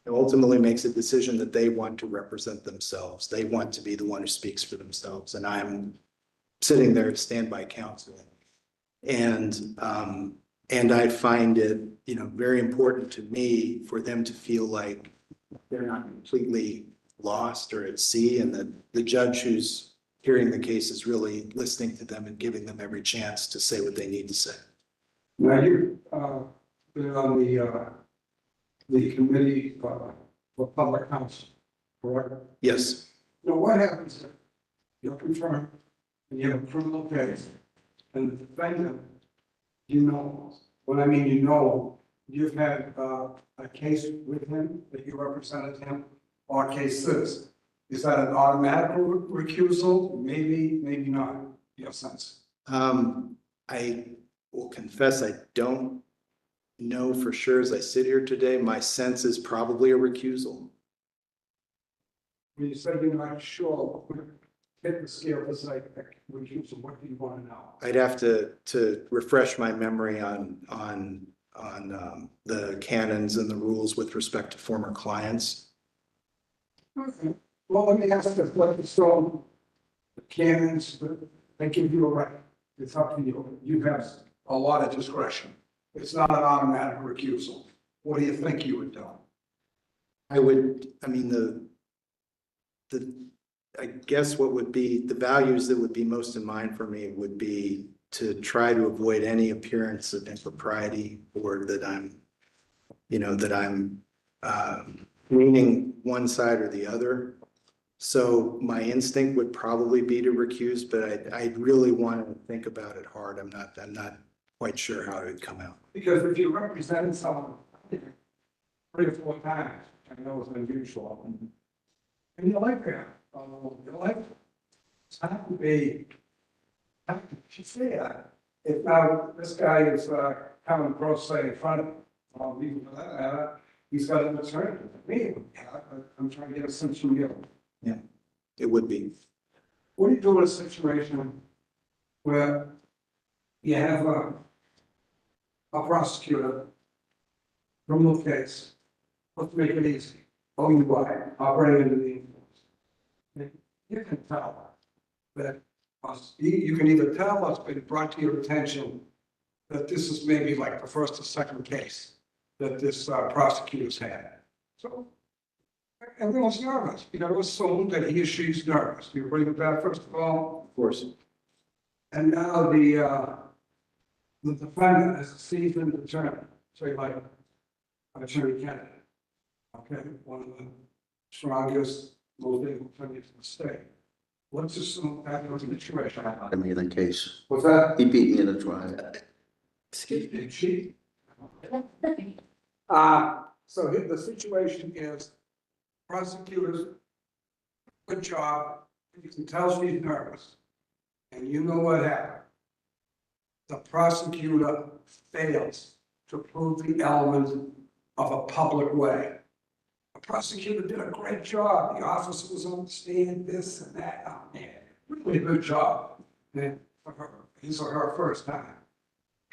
ultimately makes a decision that they want to represent themselves. They want to be the one who speaks for themselves, and I'm sitting there to standby counsel. And I find it, very important to me for them to feel like they're not completely lost or at sea, and that the judge who's hearing the case is really listening to them and giving them every chance to say what they need to say. Now, you've been on the committee for public counsel, correct? Yes. Now, what happens if you're confirmed and you have a criminal case and the defendant, when I mean you've had a case with him that you represented him, or cases, is that an automatic recusal? Maybe, maybe not, in your sense. I will confess I don't know for sure as I sit here today. My sense is probably a recusal. When you said you're not sure, hit the scale to say recusal, what do you want to know? I'd have to refresh my memory on the canons and the rules with respect to former clients. Okay. Well, let me ask this, what the storm, the canons, they give you a right. It's up to you. You have a lot of discretion. It's not an automatic recusal. What do you think you would do? I guess what would be the values that would be most in mind for me would be to try to avoid any appearance of impropriety or that I'm leaning one side or the other. So my instinct would probably be to recuse, but I really want to think about it hard. I'm not quite sure how it would come out. Because if you represented someone 3 or 4 times, I know it's unusual, and you like that, it's not to be, how could you say that? If now this guy is coming pro se in front of me, he's got an attorney. Me, I'm trying to get a sense from you. Yeah, it would be. What do you do in a situation where you have a prosecutor, criminal case, let's make it easy, OUI, operating under the influence. You can tell that, you can either tell what's been brought to your attention that this is maybe like the first or second case that this prosecutor's had. So everyone's nervous. You got to assume that he or she's nervous. You bring it back first of all. Of course. And now the defendant is a seasoned attorney, say like Attorney Kennedy. Okay, one of the strongest, most able attorneys in the state. Let's assume that was a situation. I mean, in the case, Was that? he beat me in the trial. Excuse me, she? So the situation is prosecutors, good job, you can tell she's nervous. And you know what happened? The prosecutor fails to prove the element of a public way. The prosecutor did a great job. The officer was on the stand, this and that. Oh, man, really good job. And for her, these are her first time.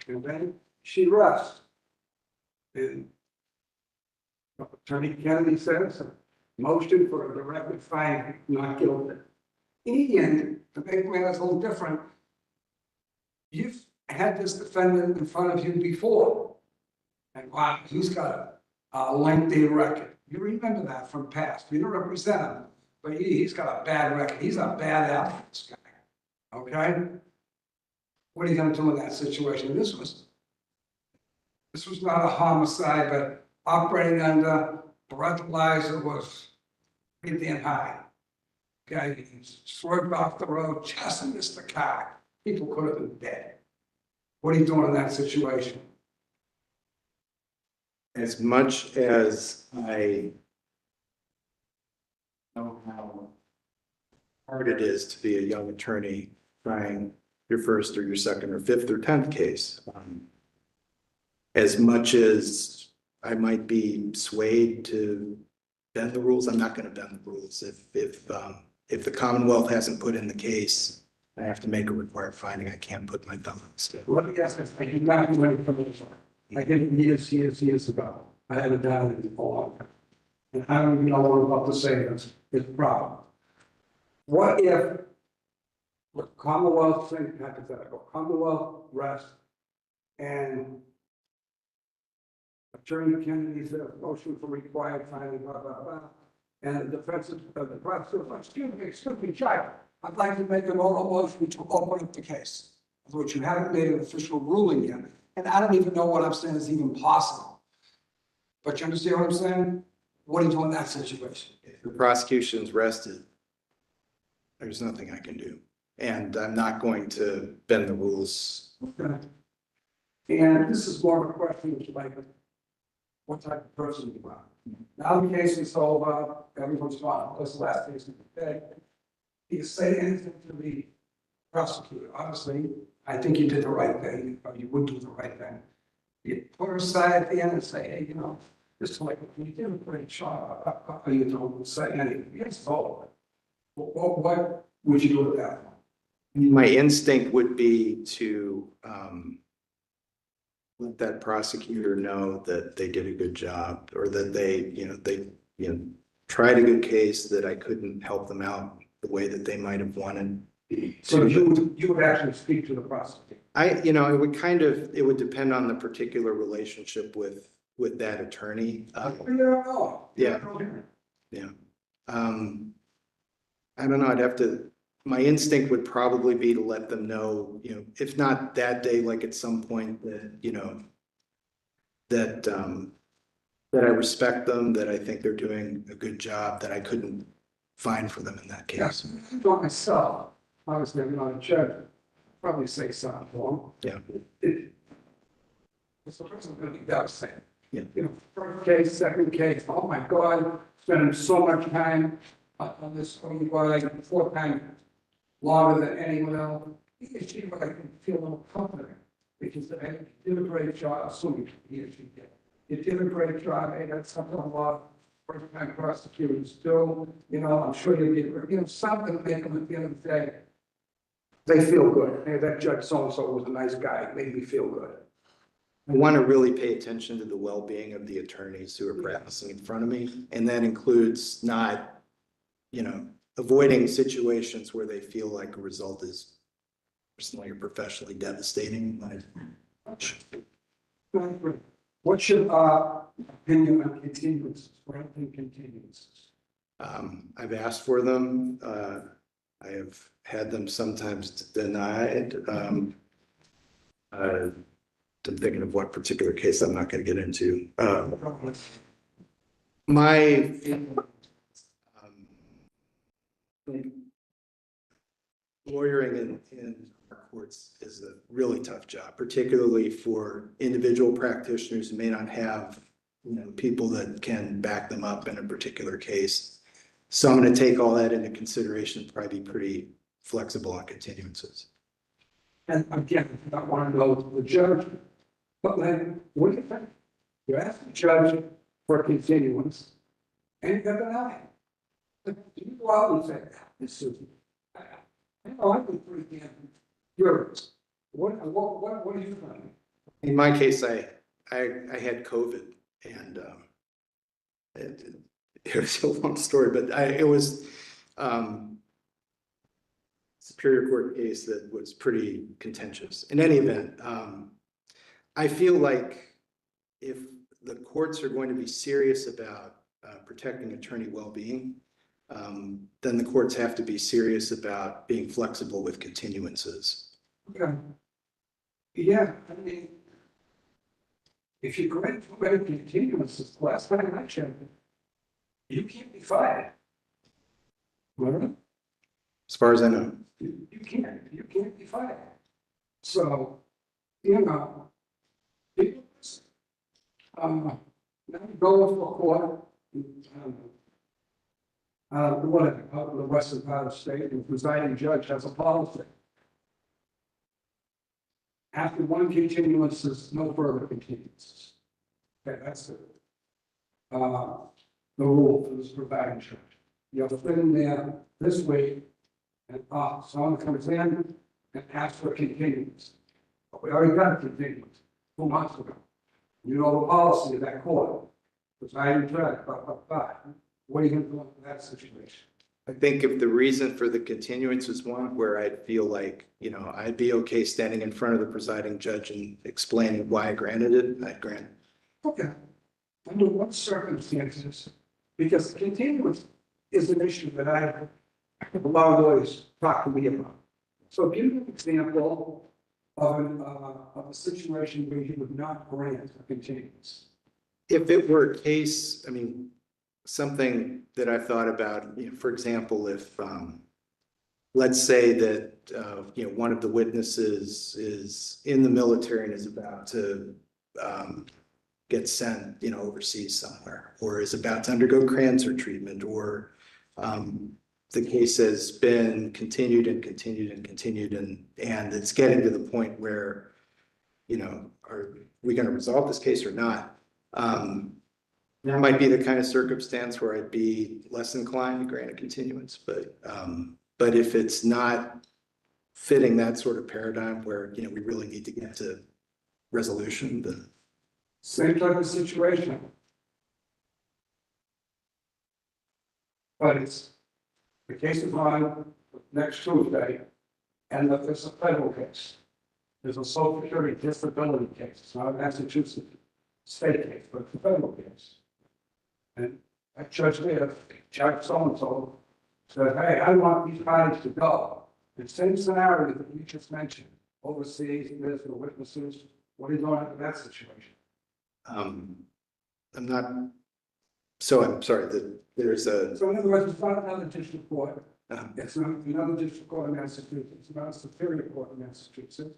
And then she rests. And Attorney Kennedy says, motion for a direct finding, not guilty. And to make matters a little different, you've had this defendant in front of you before. And wow, he's got a lengthy record. You remember that from past. You don't represent him, but he's got a bad record. He's a bad apple, this guy. Okay? What are you gonna do in that situation? This was not a homicide, but operating under breathalyzer was pretty damn high. Okay, he swerved off the road, just missed the car. People could have been dead. What are you doing in that situation? As much as I know how hard it is to be a young attorney trying your first or your second or fifth or 10th case, as much as I might be swayed to bend the rules, I'm not going to bend the rules. If the Commonwealth hasn't put in the case, I have to make a required finding. I can't put my thumb on the scale. Let me ask this, I did not do any criminal work. I did it years ago. I haven't done it for a long time. And I don't even know what I'm about to say, it's a problem. What if the Commonwealth, think hypothetical, Commonwealth rests and Attorney Kennedy said, motion for required finding, blah, blah, blah. And the defense, the prosecutor, excuse me, Judge, I'd like to make an oral motion to open up the case. In other words, you haven't made an official ruling yet, and I don't even know what I'm saying is even possible. But you understand what I'm saying? What do you do in that situation? If the prosecution's rested, there's nothing I can do. And I'm not going to bend the rules. Okay. And this is more of a question, which like, what type of person you are. Now the case is over, everyone's gone, this is the last case of the day. Do you say anything to the prosecutor? Honestly, I think you did the right thing, or you would do the right thing. You put her aside at the end and say, hey, you know, this is like, you did a great job, or you don't say anything. Yes, all of it. What would you do at that point? My instinct would be to let that prosecutor know that they did a good job, or that they tried a good case, that I couldn't help them out the way that they might have wanted. So you would actually speak to the prosecutor? It would depend on the particular relationship with that attorney. You don't know. Yeah. Yeah. I don't know, my instinct would probably be to let them know, if not that day, like at some point that I respect them, that I think they're doing a good job, that I couldn't find for them in that case. Yeah, for myself, honestly, I'm not a judge, probably say something for them. Yeah. It's the person going to be devastated. Yeah. First case, second case, oh my God, spending so much time on this, like 4 times longer than anyone else. He or she might feel a little confident because they did a great job, assuming he or she did. You did a great job, hey, that's something a lot of first-time prosecutors do, I'm sure you did, something to make them at the end of the day. They feel good. Hey, that judge so-and-so was a nice guy, it made me feel good. I want to really pay attention to the well-being of the attorneys who are practicing in front of me. And that includes not, avoiding situations where they feel like a result is personally or professionally devastating. What's your opinion on continuances, granting continuances? I've asked for them. I have had them sometimes denied. I'm thinking of what particular case I'm not going to get into. Lawyering in our courts is a really tough job, particularly for individual practitioners who may not have, people that can back them up in a particular case. So I'm going to take all that into consideration, probably be pretty flexible on continuances. And again, I want to know the judge, but then, what do you think? You ask the judge for a continuance, and you get denied. Do you go out and say, this is, I've been pretty damn furious. What do you think? In my case, I had COVID and it was a long story, but it was Superior Court case that was pretty contentious. In any event, I feel like if the courts are going to be serious about protecting attorney well-being, then the courts have to be serious about being flexible with continuances. Okay. Yeah, I mean, if you're going to make continuances, last time I checked, you can't be fired. Well, As far as I know. you can't be fired. So, you know, people, now you go to a court, whatever, out in the western part of the state, and the presiding judge has a policy. After one continuance, there's no further continuances. Okay, that's the rule for this presiding judge. You have to fit in there this week, and someone comes in and asks for a continuance. But we already got a continuance 2 months ago. You know the policy of that court. Presiding judge, what are you going to do in that situation? I think if the reason for the continuance is one where I'd feel like, you know, I'd be okay standing in front of the presiding judge and explaining why I granted it, I'd grant it. Okay. Under what circumstances? Because continuance is an issue that I have a lot of lawyers talk to me about. So give me an example of a situation where you would not grant a continuance. If it were a case, I mean, something that I've thought about, you know, for example, if, let's say that, you know, one of the witnesses is in the military and is about to get sent, you know, overseas somewhere, or is about to undergo cancer treatment, or the case has been continued and continued and continued, and it's getting to the point where, you know, are we going to resolve this case or not? That might be the kind of circumstance where I'd be less inclined to grant a continuance, but if it's not fitting that sort of paradigm where, you know, we really need to get to resolution, then. Same type of situation. But it's, the case is on next Tuesday, and there's a federal case. There's a social security disability case. It's not a Massachusetts state case, but it's a federal case. And that judge there, Judge so-and-so, said, hey, I want these parties to go. The same scenario that we just mentioned, overseas, there's the witnesses, what are you doing in that situation? I'm not, so I'm sorry, that there's a, So in other words, it's not another district court. It's not another district court in Massachusetts. It's not a superior court in Massachusetts.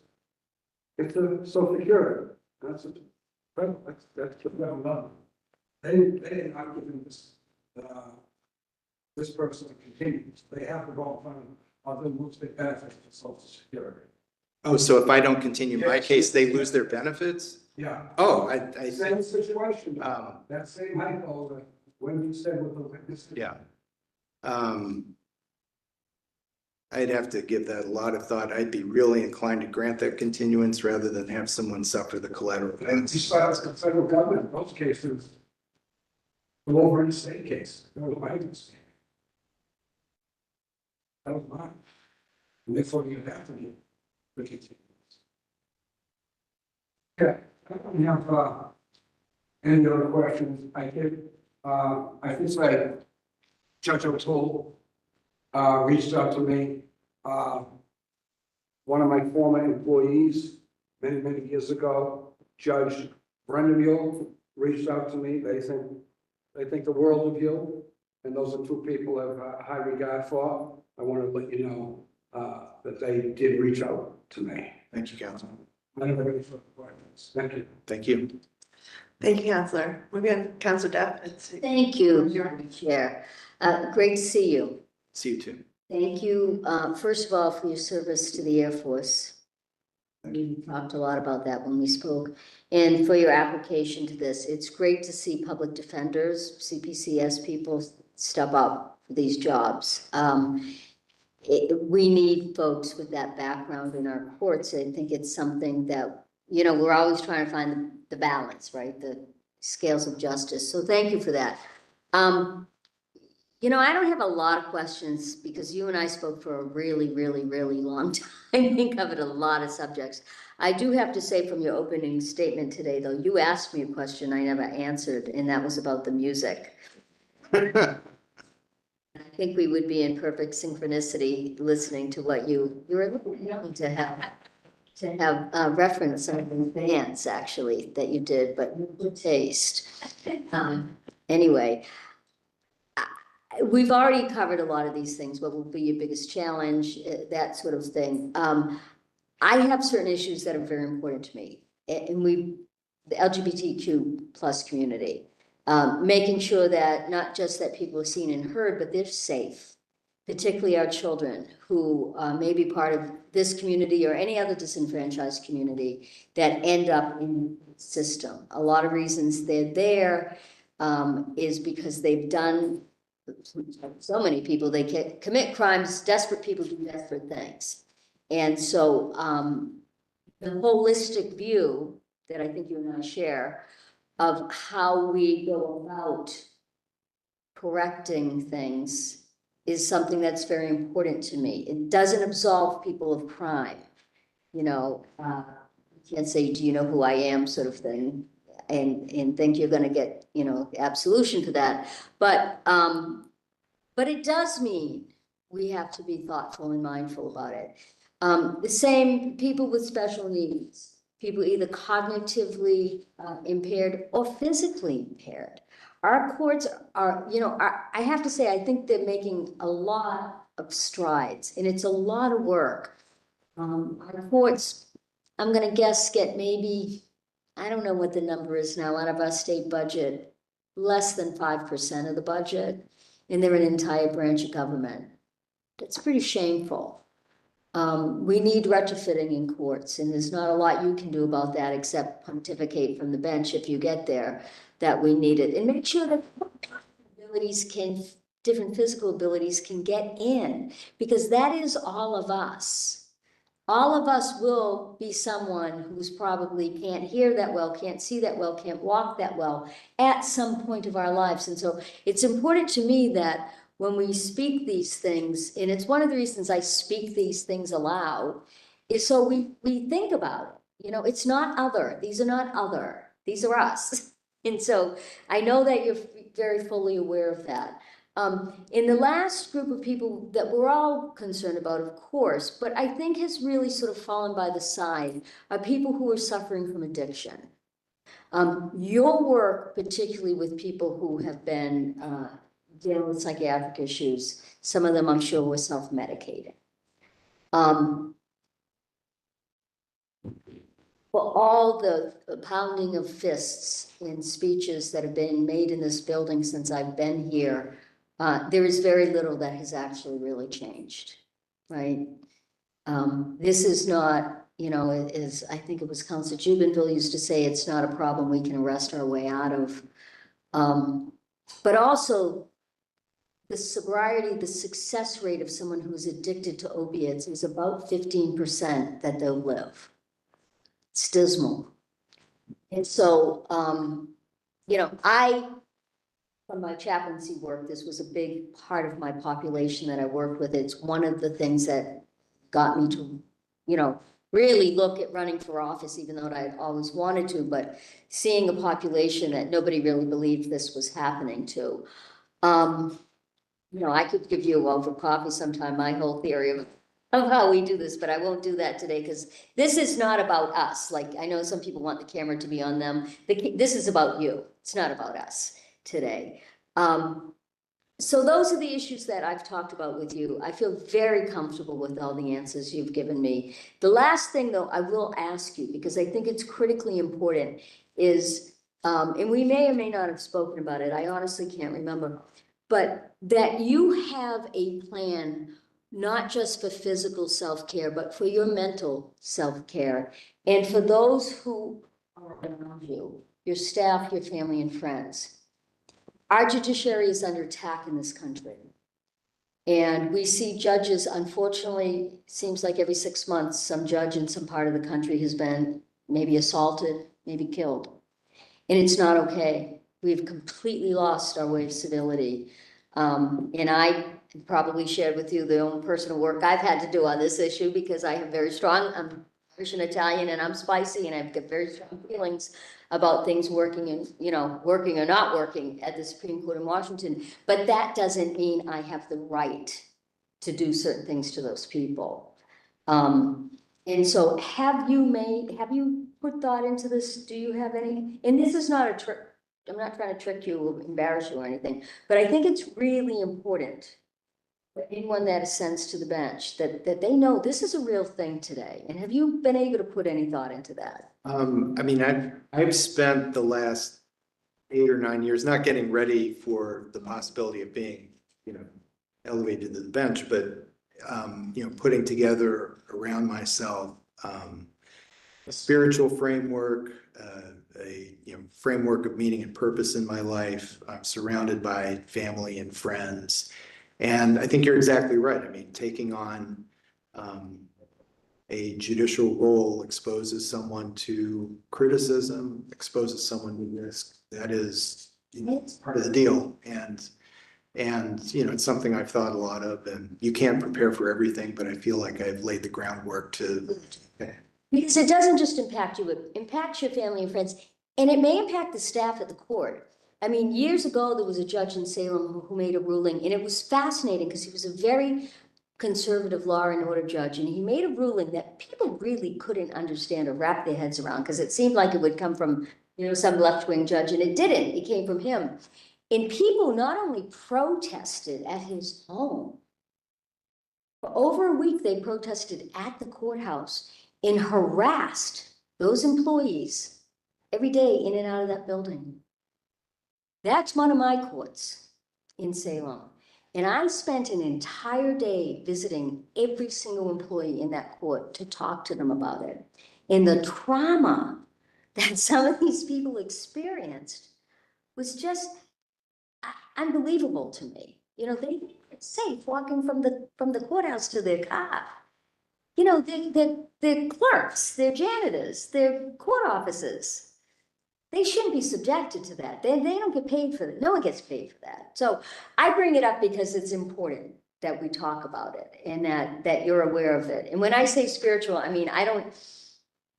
It's a social security. That's the federal level. They are not giving this person a continuance. They have to go in front of them, lose their benefits for social security. oh, so if I don't continue my Yes. case, they lose their benefits? Yeah. Oh, I Same situation. Um, That same hypo that when you said with the witness. yeah. I'd have to give that a lot of thought. I'd be really inclined to grant that continuance rather than have someone suffer the collateral. And besides the federal government, in those cases, go over in the state case, go to my case. That was mine. And therefore you have to be the continuance. Okay, I don't have any other questions. I did say Judge O'Toole reached out to me. One of my former employees, many years ago, Judge Brendan reached out to me. They think the world of you, and those are two people I have high regard for. I want to let you know that they did reach out to me. Thank you, Councilman. I never really further questions. Thank you. Thank you. Thank you, Counselor. Moving on, Counselor Duff. Thank you, Madam Chair. Great to see you. See you too. Thank you, first of all, for your service to the Air Force. We talked a lot about that when we spoke. And for your application to this, it's great to see public defenders, CPCS people step up for these jobs. We need folks with that background in our courts. I think it's something that, you know, we're always trying to find the balance, right? The scales of justice. So thank you for that. You know, I don't have a lot of questions because you and I spoke for a really, really, really long time and covered a lot of subjects. I do have to say from your opening statement today, though, you asked me a question I never answered, and that was about the music. I think we would be in perfect synchronicity listening to what you were a little young to have reference some of the bands actually that you did, but good taste. Anyway. We've already covered a lot of these things. What will be your biggest challenge, that sort of thing. I have certain issues that are very important to me, and the LGBTQ plus community, making sure that not just that people are seen and heard, but they're safe, particularly our children who may be part of this community or any other disenfranchised community that end up in the system. A lot of reasons they're there is because they've done. So many people, they commit crimes, desperate people do desperate things. And so the holistic view that I think you and I share of how we go about correcting things is something that's very important to me. It doesn't absolve people of crime. You know, you can't say, do you know who I am sort of thing, and think you're going to get, you know, absolution for that. But it does mean we have to be thoughtful and mindful about it. The same people with special needs, people either cognitively impaired or physically impaired. Our courts are, you know, I have to say, I think they're making a lot of strides, and it's a lot of work. Our courts, I'm going to guess, get maybe, I don't know what the number is now, out of our state budget, less than 5% of the budget. And they're an entire branch of government. That's pretty shameful. We need retrofitting in courts, and there's not a lot you can do about that except pontificate from the bench if you get there that we need it. And make sure that different physical abilities can get in, because that is all of us. All of us will be someone who's probably can't hear that well, can't see that well, can't walk that well at some point of our lives. And so it's important to me that when we speak these things, and it's one of the reasons I speak these things aloud, is so we think about it. You know, it's not other. These are not other. These are us. And so I know that you're very fully aware of that. In the last group of people that we're all concerned about, of course, but I think has really sort of fallen by the side are people who are suffering from addiction. Your work, particularly with people who have been dealing with psychiatric issues, some of them I'm sure were self-medicating. For all the pounding of fists in speeches that have been made in this building since I've been here, there is very little that has actually really changed, right? This is not, you know, as I think it was Councilor Jubenville used to say, it's not a problem we can arrest our way out of. But also the sobriety, the success rate of someone who's addicted to opiates is about 15% that they'll live. It's dismal. And so, you know, from my chaplaincy work, this was a big part of my population that I worked with. It's one of the things that got me to, you know, really look at running for office, even though I always wanted to, but seeing a population that nobody really believed this was happening to. You know, I could give you over coffee sometime, my whole theory of how we do this, but I won't do that today because this is not about us. Like, I know some people want the camera to be on them. This is about you. It's not about us today. So those are the issues that I've talked about with you. I feel very comfortable with all the answers you've given me. The last thing, though, I will ask you, because I think it's critically important, is, and we may or may not have spoken about it, I honestly can't remember, but that you have a plan not just for physical self-care, but for your mental self-care. And for those who are around you, your staff, your family and friends. Our judiciary is under attack in this country. And we see judges, unfortunately, seems like every 6 months, some judge in some part of the country has been maybe assaulted, maybe killed. And it's not okay. We've completely lost our way of civility. And I probably shared with you the own personal work I've had to do on this issue because I have very strong, I'm Irish and Italian and I'm spicy and I've got very strong feelings about things working and, working or not working at the Supreme Court in Washington. But that doesn't mean I have the right to do certain things to those people. And so have you put thought into this? Do you have any, and this is not a trick, I'm not trying to trick you or embarrass you or anything, but I think it's really important for anyone that ascends to the bench, that they know this is a real thing today. And have you been able to put any thought into that? I mean, I've spent the last 8 or 9 years not getting ready for the possibility of being, elevated to the bench, but putting together around myself a spiritual framework, a framework of meaning and purpose in my life. I'm surrounded by family and friends, and I think you're exactly right. I mean, taking on a judicial role exposes someone to criticism, exposes someone to risk. That is, it's part of the deal, and it's something I've thought a lot of. And you can't prepare for everything, but I feel like I've laid the groundwork to. Because it doesn't just impact you, it impacts your family and friends, and it may impact the staff at the court. I mean, years ago, there was a judge in Salem who made a ruling, and it was fascinating because he was a very conservative law and order judge, and he made a ruling that people really couldn't understand or wrap their heads around because it seemed like it would come from, some left-wing judge, and it didn't. It came from him. And people not only protested at his home, for over a week, they protested at the courthouse and harassed those employees every day in and out of that building. That's one of my courts in Salem. And I spent an entire day visiting every single employee in that court to talk to them about it. And the trauma that some of these people experienced was just unbelievable to me. They felt safe walking from the courthouse to their car. They're clerks, they're janitors, they're court officers. They shouldn't be subjected to that. They don't get paid for that. No one gets paid for that. So I bring it up because it's important that we talk about it and that you're aware of it. And when I say spiritual, I mean, I don't,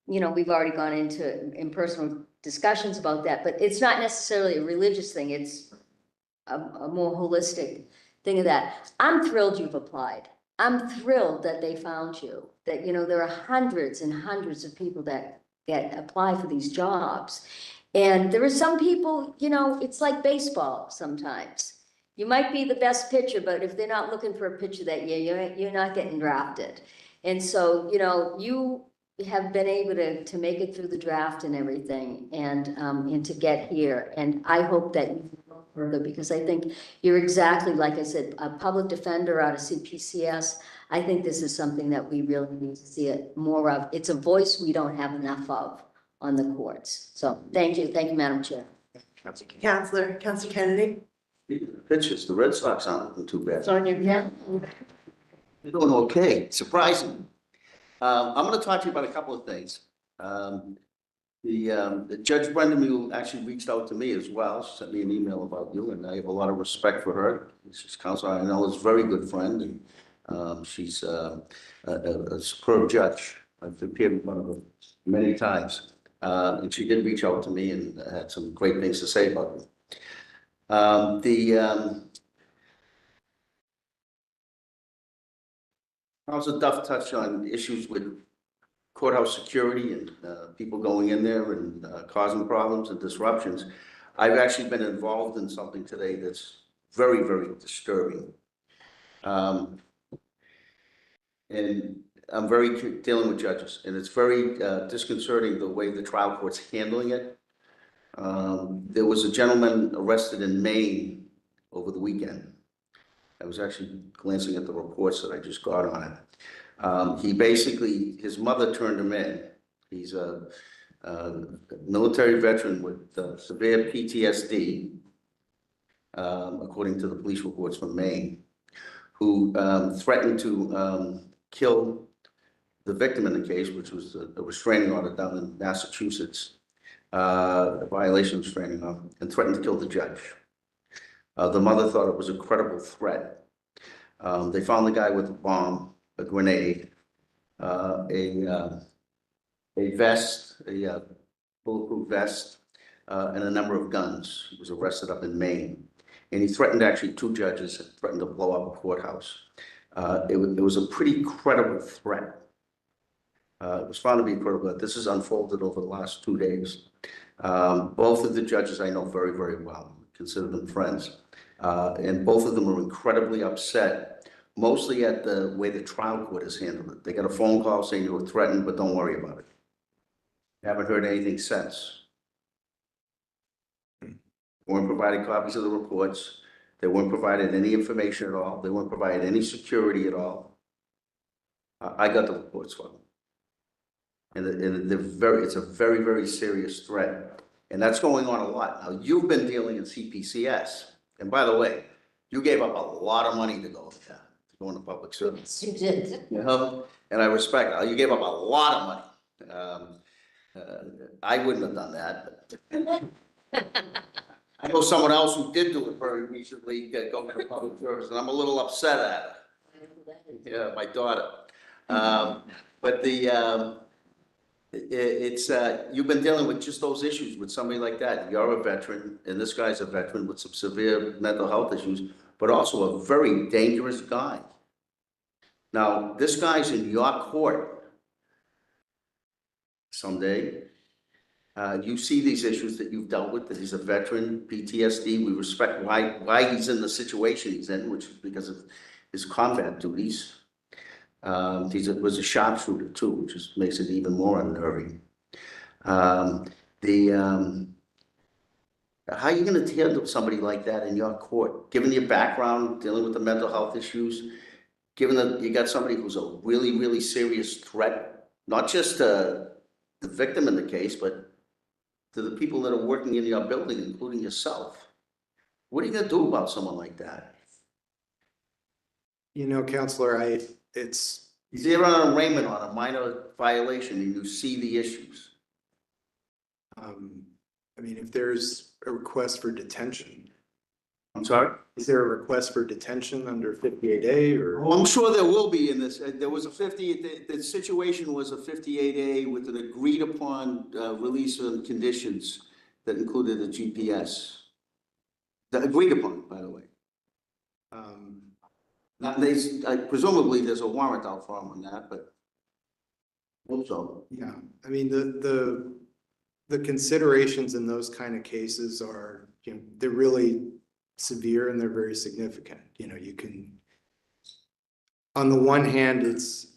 we've already gone into impersonal discussions about that, but it's not necessarily a religious thing. It's a more holistic thing of that. I'm thrilled you've applied. I'm thrilled that they found you, that, there are hundreds and hundreds of people that apply for these jobs. And there are some people, it's like baseball sometimes. You might be the best pitcher, but if they're not looking for a pitcher that year, you're not getting drafted. And so, you have been able to make it through the draft and everything and to get here. And I hope that you go further because I think you're exactly, like I said, a public defender out of CPCS. I think this is something that we really need to see it more of. It's a voice we don't have enough of on the courts. So thank you, Madam Chair. Counselor Kennedy. Pitchers, the Red Sox aren't looking too bad. Yeah. They're doing okay, surprising. I'm going to talk to you about a couple of things. The Judge Brendan actually reached out to me as well. She sent me an email about you, and I have a lot of respect for her. She's counsel I know is a very good friend, and she's a superb judge. I've appeared in front of her many times, and she did reach out to me and had some great things to say about me. Councilor Duff touched on issues with courthouse security and people going in there and causing problems and disruptions. I've actually been involved in something today that's very, very disturbing. And I'm dealing with judges, and it's very disconcerting the way the trial court's handling it. There was a gentleman arrested in Maine over the weekend. I was actually glancing at the reports that I just got on it. He basically, his mother turned him in. He's a military veteran with severe PTSD, according to the police reports from Maine, who threatened to kill the victim in the case, which was a restraining order down in Massachusetts, a violation of restraining order, and threatened to kill the judge. The mother thought it was a credible threat. They found the guy with a bomb, a grenade, a vest, a bulletproof vest, and a number of guns. He was arrested up in Maine. And he threatened actually 2 judges, and threatened to blow up a courthouse. It was a pretty credible threat. It was found to be credible. This has unfolded over the last 2 days. Both of the judges I know very, very well, consider them friends. And both of them are incredibly upset, mostly at the way the trial court has handled it. They got a phone call saying you were threatened, but don't worry about it. Haven't heard anything since. Weren't provided copies of the reports. They weren't provided any information at all. They weren't provided any security at all. I got the reports from them. And it's a very, very serious threat. And that's going on a lot. Now, you've been dealing in CPCS. And by the way, you gave up a lot of money to go into public service. You did. You know, and I respect it. You gave up a lot of money. I wouldn't have done that. But I know someone else who did do it very recently, go into public service, and I'm a little upset at it. Yeah, my daughter. But you've been dealing with just those issues with somebody like that. You're a veteran, and this guy's a veteran with some severe mental health issues, but also a very dangerous guy. Now, this guy's in your court someday. You see these issues that you've dealt with, that he's a veteran, PTSD. We respect why he's in the situation he's in, which is because of his combat duties. He was a sharpshooter too, which makes it even more unnerving. How are you going to handle somebody like that in your court, given your background, dealing with the mental health issues, given that you got somebody who's a really, really serious threat, not just to the victim in the case, but to the people that are working in your building, including yourself? What are you going to do about someone like that? You know, Counselor, He's there on an arraignment on a minor violation, and you see the issues. I mean, if there's a request for detention, I'm sorry? is there a request for detention under 58A or? Well, I'm sure there will be in this. There was the situation was a 58A with an agreed upon release on conditions that included a GPS. That agreed upon, by the way. Presumably there's a warrant out for him on that, but hope so. Yeah, I mean, the considerations in those kind of cases are, you know, they're really severe and they're very significant. You know, you can, on the one hand,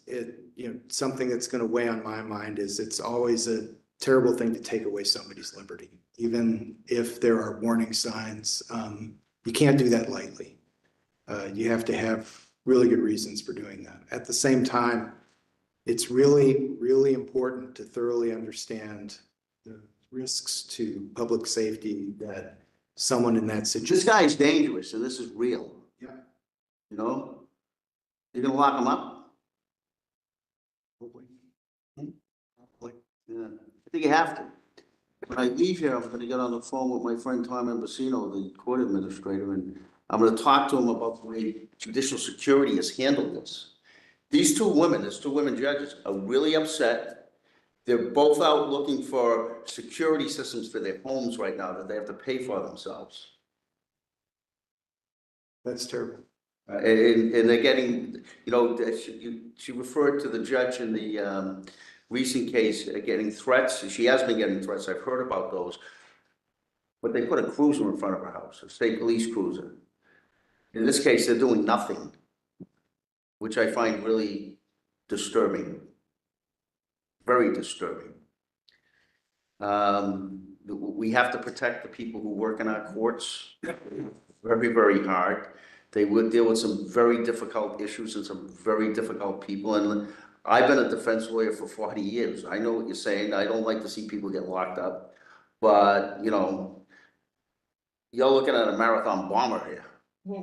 you know, something that's going to weigh on my mind is it's always a terrible thing to take away somebody's liberty, even if there are warning signs. You can't do that lightly. You have to have really good reasons for doing that. At the same time, it's really, really important to thoroughly understand the risks to public safety that someone in that situation. This guy is dangerous, and this is real. Yeah. You know? You're going to lock him up? Hopefully. Yeah, I think you have to. When I leave here, I'm going to get on the phone with my friend Tom Ambasino, the court administrator, and I'm going to talk to him about the way judicial security has handled this. There's two women judges, are really upset. They're both out looking for security systems for their homes right now that they have to pay for themselves. That's terrible. And they're getting, you know, she referred to the judge in the recent case getting threats. She has been getting threats. I've heard about those. But they put a cruiser in front of her house, a state police cruiser. In this case, they're doing nothing, which I find really disturbing, very disturbing. We have to protect the people who work in our courts very, very hard. They would deal with some very difficult issues and some very difficult people. And I've been a defense lawyer for 40 years. I know what you're saying. I don't like to see people get locked up. But, you know, you're looking at a marathon bomber here. Yeah.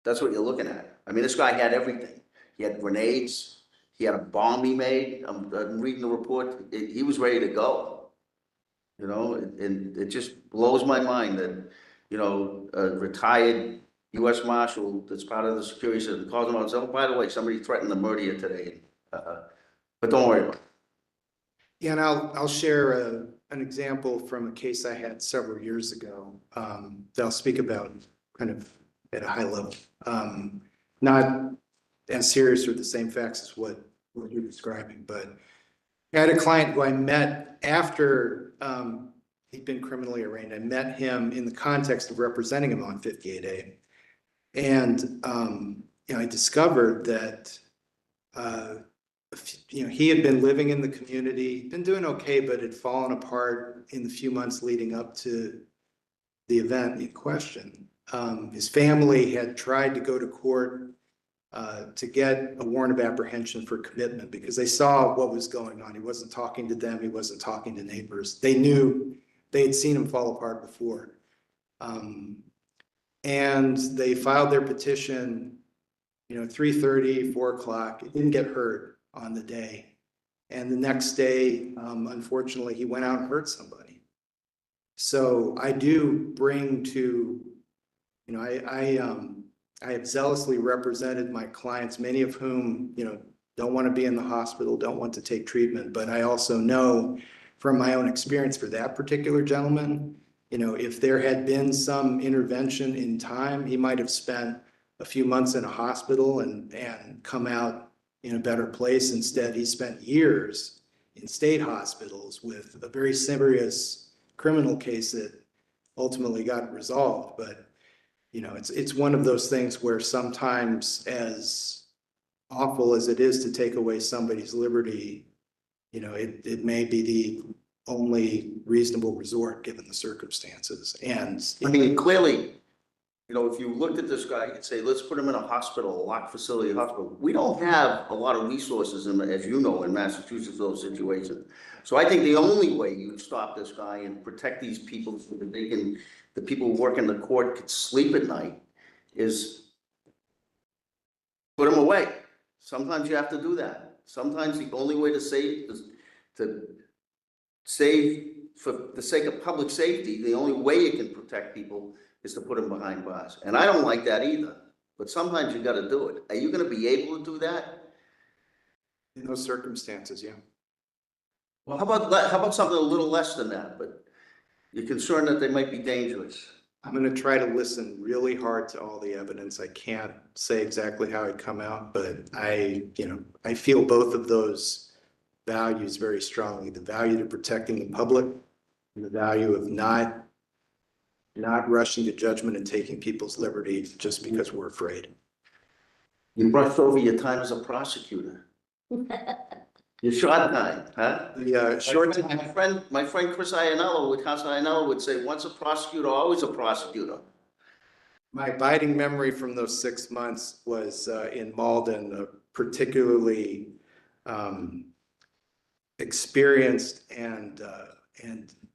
That's what you're looking at. I mean, this guy had everything. He had grenades. He had a bomb he made. I'm reading the report. He was ready to go. You know, and it just blows my mind that, you know, a retired U.S. Marshal that's part of the security system calls him out and says, oh, by the way, somebody threatened to murder you today. But don't worry about it. Yeah, and I'll share an example from a case I had several years ago that I'll speak about kind of at a high level. Not as serious or the same facts as what you're describing, but I had a client who I met after he'd been criminally arraigned. I met him in the context of representing him on 58A. And you know, I discovered that you know, he had been living in the community, been doing okay, but had fallen apart in the few months leading up to the event in question. His family had tried to go to court to get a warrant of apprehension for commitment because they saw what was going on. He wasn't talking to them. He wasn't talking to neighbors. They knew, they had seen him fall apart before. And they filed their petition, you know, 3:30, 4 o'clock. It didn't get heard on the day. And the next day, unfortunately, he went out and hurt somebody. So I do bring to, you know, I have zealously represented my clients, many of whom, you know, don't want to be in the hospital, don't want to take treatment. But I also know from my own experience for that particular gentleman, you know, if there had been some intervention in time, he might have spent a few months in a hospital and come out in a better place. Instead, he spent years in state hospitals with a very serious criminal case that ultimately got resolved. But, you know, it's one of those things where sometimes, as awful as it is to take away somebody's liberty, you know, it may be the only reasonable resort given the circumstances. And I mean, clearly, you know, if you looked at this guy, you'd say, let's put him in a hospital, a locked facility hospital. We don't have a lot of resources, as you know, in Massachusetts, those situations. So I think the only way you stop this guy and protect these people so that they can, the people who work in the court could sleep at night is put him away. Sometimes you have to do that. Sometimes the only way to save is to save for the sake of public safety. The only way you can protect people is to put them behind bars. And I don't like that either, but sometimes you got to do it. Are you going to be able to do that? in those circumstances, yeah. Well, how about something a little less than that, but you're concerned that they might be dangerous? I'm going to try to listen really hard to all the evidence. I can't say exactly how it come out, but I feel both of those values very strongly. The value to protecting the public and the value of not rushing to judgment and taking people's liberty just because we're afraid. You brushed over your time as a prosecutor. Your short time, huh? The short time. My friend Chris Iannello, Counsel Iannello would say, once a prosecutor, always a prosecutor. My abiding memory from those 6 months was in Malden, a particularly experienced and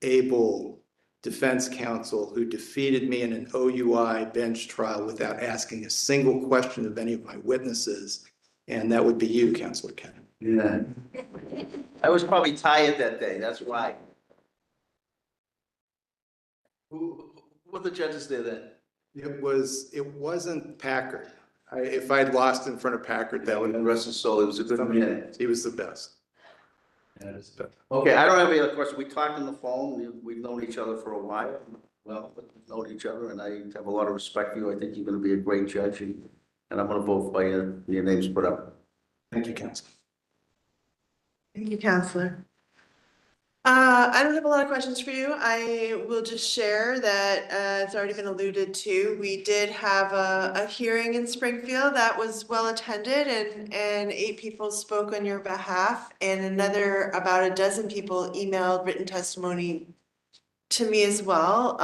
able defense counsel who defeated me in an OUI bench trial without asking a single question of any of my witnesses. And that would be you, Counselor Kennedy. Yeah. I was probably tired that day, that's why. Who were the judges there then? It wasn't Packard. If I'd lost in front of Packard, that would have Rest his soul, it was a good man. He was the best. Okay, I don't have any other questions. We talked on the phone. We've known each other for a while. Well, we've known each other, and I have a lot of respect for you. I think you're going to be a great judge, and I'm going to vote for you. Your name's put up. Thank you, Counselor. Thank you, Counselor. I don't have a lot of questions for you. I will just share that it's already been alluded to. We did have a hearing in Springfield that was well attended, and 8 people spoke on your behalf, and about a dozen people emailed written testimony to me as well.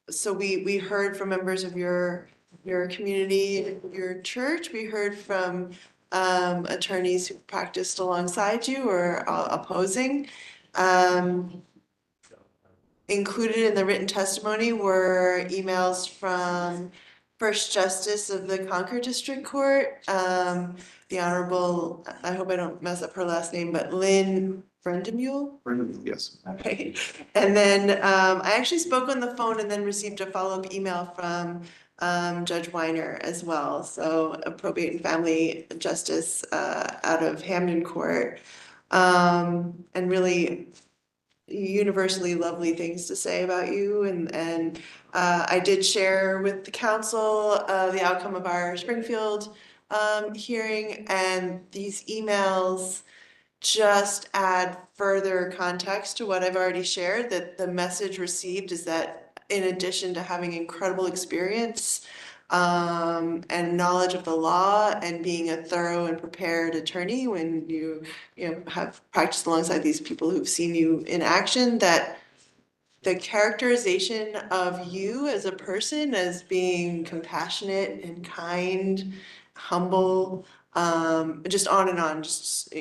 So we heard from members of your your community, your church. We heard from attorneys who practiced alongside you or opposing. Included in the written testimony were emails from First Justice of the Concord District Court, the Honorable, I hope I don't mess up her last name, but Lynn Brendemule. Yes. Okay, and then I actually spoke on the phone and then received a follow-up email from Judge Weiner as well. So a probate and family justice out of Hamden Court. And really universally lovely things to say about you, and I did share with the council the outcome of our Springfield hearing, and these emails just add further context to what I've already shared, that the message received is that in addition to having incredible experience and knowledge of the law and being a thorough and prepared attorney when you have practiced alongside these people who've seen you in action, that the characterization of you as a person as being compassionate and kind, humble, just on and on, just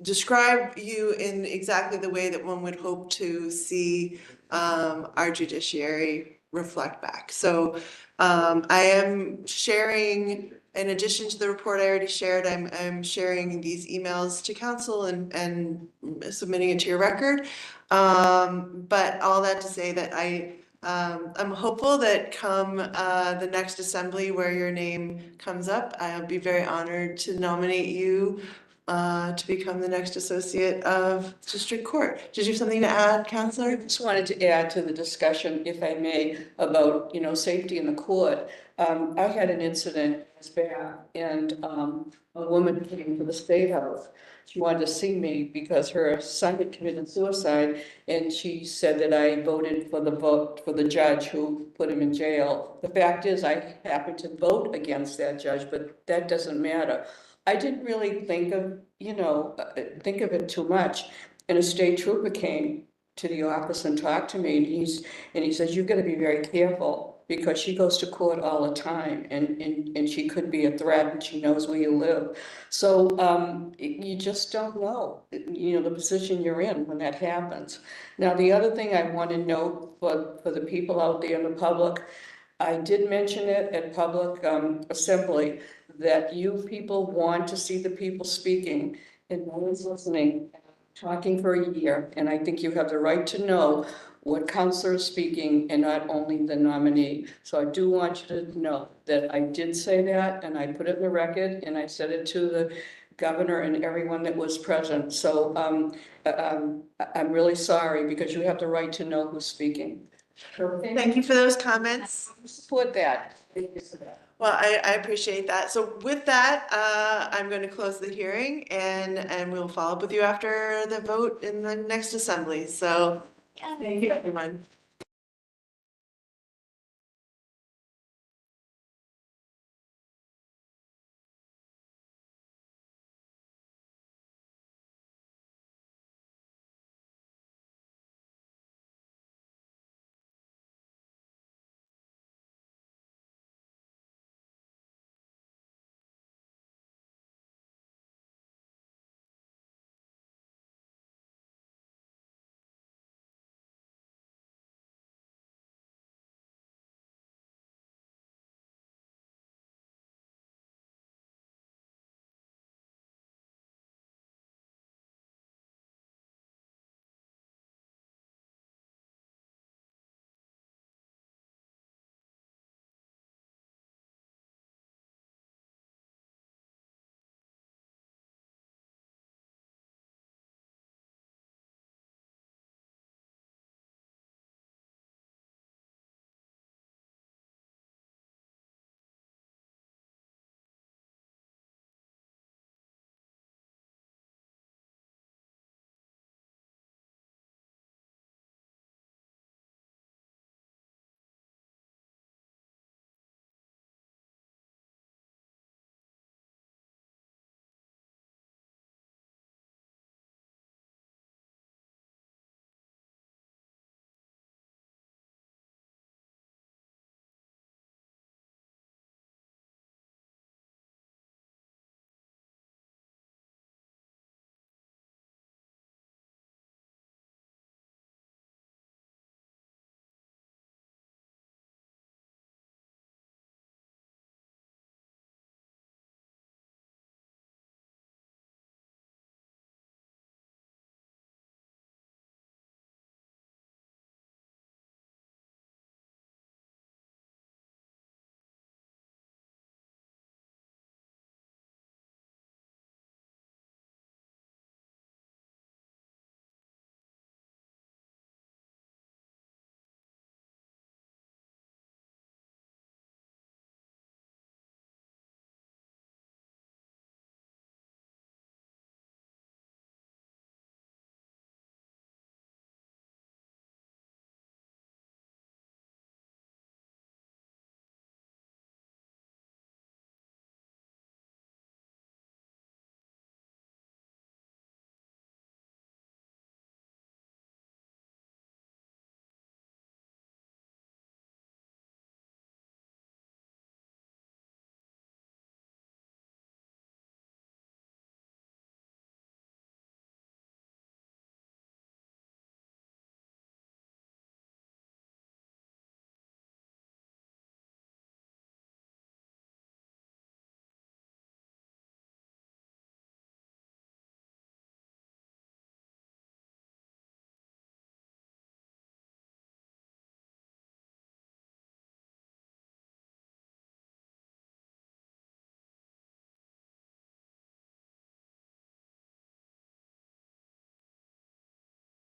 describe you in exactly the way that one would hope to see our judiciary reflect back. So I am sharing, in addition to the report I already shared, I'm sharing these emails to council and submitting it to your record. But all that to say that I'm hopeful that come the next assembly where your name comes up, I'll be very honored to nominate you to become the next associate of district court. Did you have something to add, Counselor? I just wanted to add to the discussion, if I may, about, safety in the court. I had an incident as back, and a woman came to the State House. She wanted to see me because her son had committed suicide, and she said that I voted for the judge who put him in jail. The fact is, I happened to vote against that judge, but that doesn't matter. I didn't really think of it too much. And a state trooper came to the office and talked to me, and he says, you've got to be very careful because she goes to court all the time, and she could be a threat, and she knows where you live. So you just don't know, the position you're in when that happens. Now, the other thing I want to note for the people out there in the public, I did mention it at public assembly that you people want to see the people speaking, and no one's listening, talking for a year. And I think you have the right to know what counselor is speaking and not only the nominee. So I do want you to know that I did say that, and I put it in the record, and I said it to the governor and everyone that was present. So I'm really sorry, because you have the right to know who's speaking. Thank you for those comments. Support that. Well, I appreciate that. So with that, I'm going to close the hearing, and we'll follow up with you after the vote in the next assembly. So thank you, everyone.